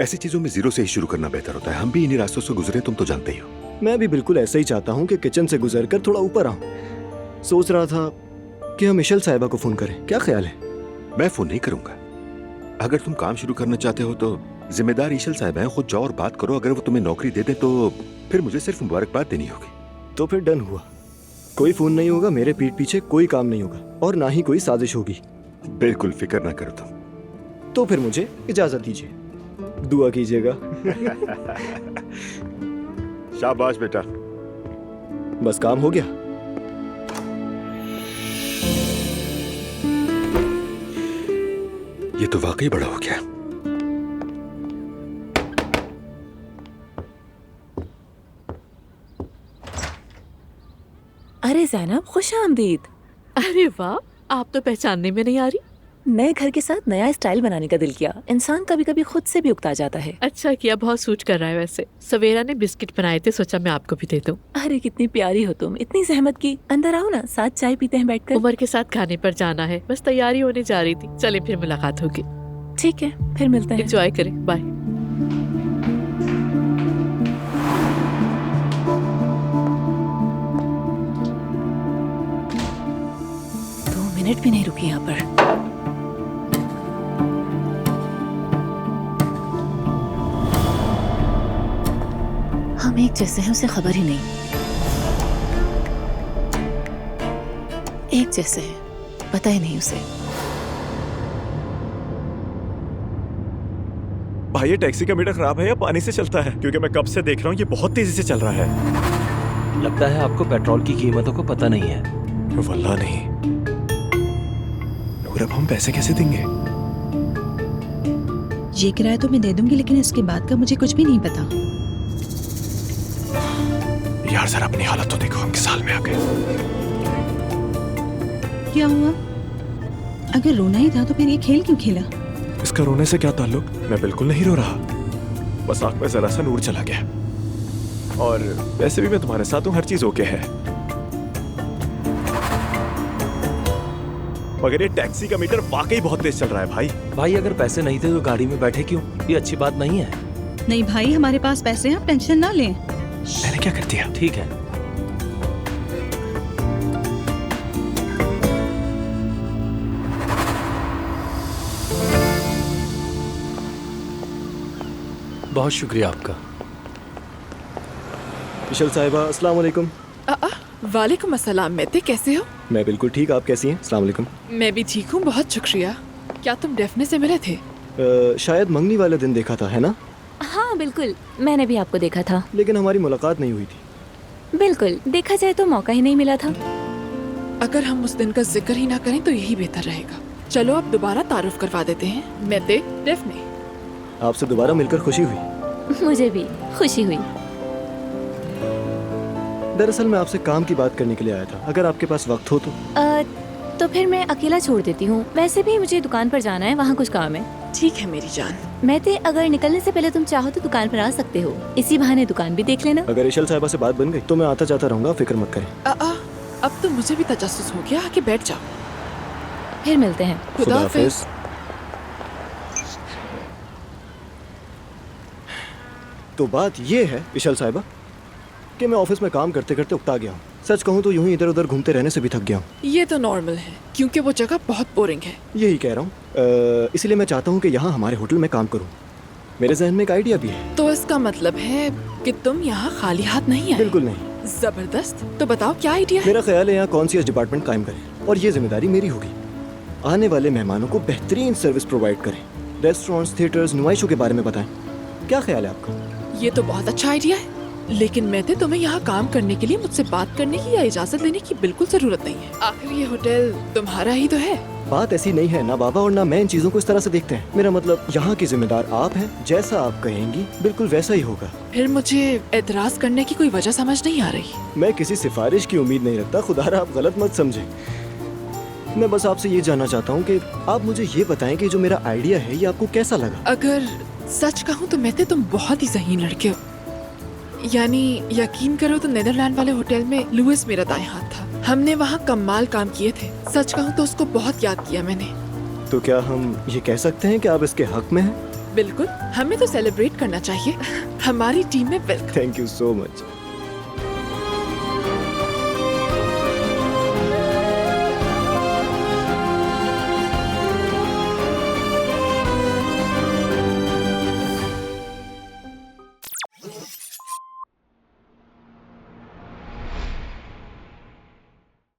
ऐसी चीजों में जीरो से ही शुरू करना बेहतर होता है। हम भी इन्हीं रास्तों से गुजरे, तुम तो जानते ही हो।
मैं भी बिल्कुल ऐसा ही चाहता हूँ कि किचन से गुजरकर थोड़ा ऊपर आऊँ। सोच रहा था कि हम इशल साहिबा को फोन करें, क्या ख्याल है?
मैं फोन नहीं करूंगा। अगर तुम काम शुरू करना चाहते हो तो जिम्मेदार इशल साहिबा हैं, खुद जाओ और बात करो। अगर वो तुम्हें नौकरी दे दे तो फिर मुझे सिर्फ मुबारकबाद देनी होगी।
तो फिर डन हुआ। कोई फोन नहीं होगा, मेरे पीठ पीछे कोई काम नहीं होगा और ना ही कोई साजिश होगी।
बिल्कुल फिक्र ना करो तुम।
तो फिर मुझे इजाजत दीजिए, दुआ कीजिएगा।
शाबाश बेटा।
बस काम हो गया।
ये तो वाकई बड़ा हो गया।
अरे ज़ैनब, खुश आमदीद।
अरे वाह, आप तो पहचानने में नहीं आ रही।
नए घर के साथ नया स्टाइल बनाने का दिल किया। इंसान कभी कभी खुद से भी उकता जाता है।
अच्छा किया, बहुत सूट कर रहा है। वैसे सवेरा ने बिस्किट बनाए थे, सोचा मैं आपको भी दे दूं।
अरे कितनी प्यारी हो तुम, इतनी जहमत की। अंदर आओ ना, साथ चाय पीते हैं बैठकर।
उमर के साथ खाने पर जाना है, बस तैयारी होने जा रही थी। चले फिर मुलाकात होगी।
ठीक है, फिर मिलते हैं।
एंजॉय करें, बाय।
मिनट भी नहीं रुकी यहाँ पर। हम एक जैसे हैं, उसे खबर ही नहीं। एक जैसे हैं, पता ही नहीं उसे।
भाई ये टैक्सी का मीटर खराब है या पानी से चलता है? क्योंकि मैं कब से देख रहा हूँ ये बहुत तेजी से चल रहा है।
लगता है आपको पेट्रोल की कीमतों को पता नहीं है।
वल्लाह नहीं। नूर, अब हम पैसे कैसे देंगे?
ये किराया तो मैं दे दूंगी, लेकिन इसके बाद का मुझे कुछ भी नहीं पता।
यार जरा अपनी हालत तो देखो, हम किस हाल में आ गए।
क्या हुआ? अगर रोना ही था तो फिर ये खेल क्यों खेला?
इसका रोने से क्या ताल्लुक? मैं बिल्कुल नहीं रो रहा, बस आंख में जरा सा नूर चला गया। और वैसे भी मैं तुम्हारे साथ हूँ, हर चीज ओके है। मगर ये टैक्सी का मीटर वाकई बहुत तेज चल रहा है भाई।
भाई अगर पैसे नहीं थे तो गाड़ी में बैठे क्यों? ये अच्छी बात नहीं है।
नहीं भाई, हमारे पास पैसे हैं, आप टेंशन ना लें।
मैंने क्या कर दिया?
ठीक है। बहुत शुक्रिया आपका।
इशल साहिबा, अस्सलाम वालेकुम।
वालेकुम अस्सलाम। मेते कैसे हो?
मैं बिल्कुल ठीक, आप कैसी हैं? अस्सलाम वालेकुम।
मैं भी ठीक हूँ, बहुत शुक्रिया। क्या तुम डेफने से मिले थे?
शायद मंगनी वाले दिन देखा था, है ना?
हाँ बिल्कुल, मैंने भी आपको देखा था।
लेकिन हमारी मुलाकात नहीं हुई थी।
बिल्कुल, देखा जाए तो मौका ही नहीं मिला था।
अगर हम उस दिन का जिक्र ही ना करें तो यही बेहतर रहेगा। चलो अब दोबारा तारुफ करवा देते हैं। मेते, डेफने।
आपसे दोबारा मिलकर खुशी हुई।
मुझे भी खुशी हुई।
दरअसल मैं आपसे काम की बात करने के लिए आया था, अगर आपके पास वक्त हो
तो फिर मैं अकेला छोड़ देती हूँ। वैसे भी मुझे दुकान पर जाना है, वहाँ कुछ काम है।
ठीक है मेरी जान।
मेते, अगर निकलने से पहले तुम चाहो तो दुकान पर आ सकते हो, इसी बहाने दुकान भी देख लेना।
अगर इशल साहिबा से बात बन गई तो मैं आता जाता रहूंगा, फिक्र मत करें।
अब तो मुझे भी तजस्सुस हो गया, आके बैठ जाओ।
फिर मिलते हैं।
खुदा हाफिज। तो बात ये है इशल साहिबा कि मैं ऑफिस में काम करते करते उकता गया हूँ। सच कहूँ तो यूं ही इधर उधर घूमते रहने से भी थक गया हूँ।
ये तो नॉर्मल है, क्योंकि वो जगह बहुत बोरिंग है।
यही कह रहा हूँ, इसलिए मैं चाहता हूँ कि यहाँ हमारे होटल में काम करूँ। मेरे जहन में एक आइडिया भी है।
तो इसका मतलब है कि तुम यहाँ खाली हाथ नहीं आए?
बिल्कुल नहीं।
जबरदस्त। तो बताओ क्या आइडिया है?
मेरा ख्याल है यहाँ कॉन्शियस डिपार्टमेंट कायम करें और ये जिम्मेदारी मेरी होगी। आने वाले मेहमानों को बेहतरीन सर्विस प्रोवाइड करें। रेस्टोरेंट्स, थिएटर्स, नुमाइशों के बारे में बताएं। क्या ख्याल है आपका?
ये तो बहुत अच्छा आइडिया है, लेकिन मैं तो तुम्हें यहाँ काम करने के लिए मुझसे बात करने की या इजाजत लेने की बिल्कुल जरूरत नहीं है। आखिर ये होटल तुम्हारा ही तो है।
बात ऐसी नहीं है, ना बाबा और ना मैं इन चीजों को इस तरह से देखते हैं। मेरा मतलब यहाँ की जिम्मेदार आप हैं, जैसा आप कहेंगी बिल्कुल वैसा ही होगा।
फिर मुझे एतराज करने की कोई वजह समझ नहीं आ रही।
मैं किसी सिफारिश की उम्मीद नहीं रखता, खुदारा आप गलत मत समझे। मैं बस आपसे ये जानना चाहता हूँ कि आप मुझे ये बताएं कि जो मेरा आइडिया है ये आपको कैसा लगा।
अगर सच कहूँ तो मैं तुम बहुत ही ज़हीन लड़के हो। यानी यकीन करो तो नीदरलैंड वाले होटल में लुइस मेरा दाएं हाथ था। हमने वहाँ कमाल काम किए थे। सच कहूँ तो उसको बहुत याद किया मैंने।
तो क्या हम ये कह सकते हैं कि आप इसके हक में हैं?
बिल्कुल, हमें तो सेलिब्रेट करना चाहिए। हमारी टीम में welcome.
Thank you so much.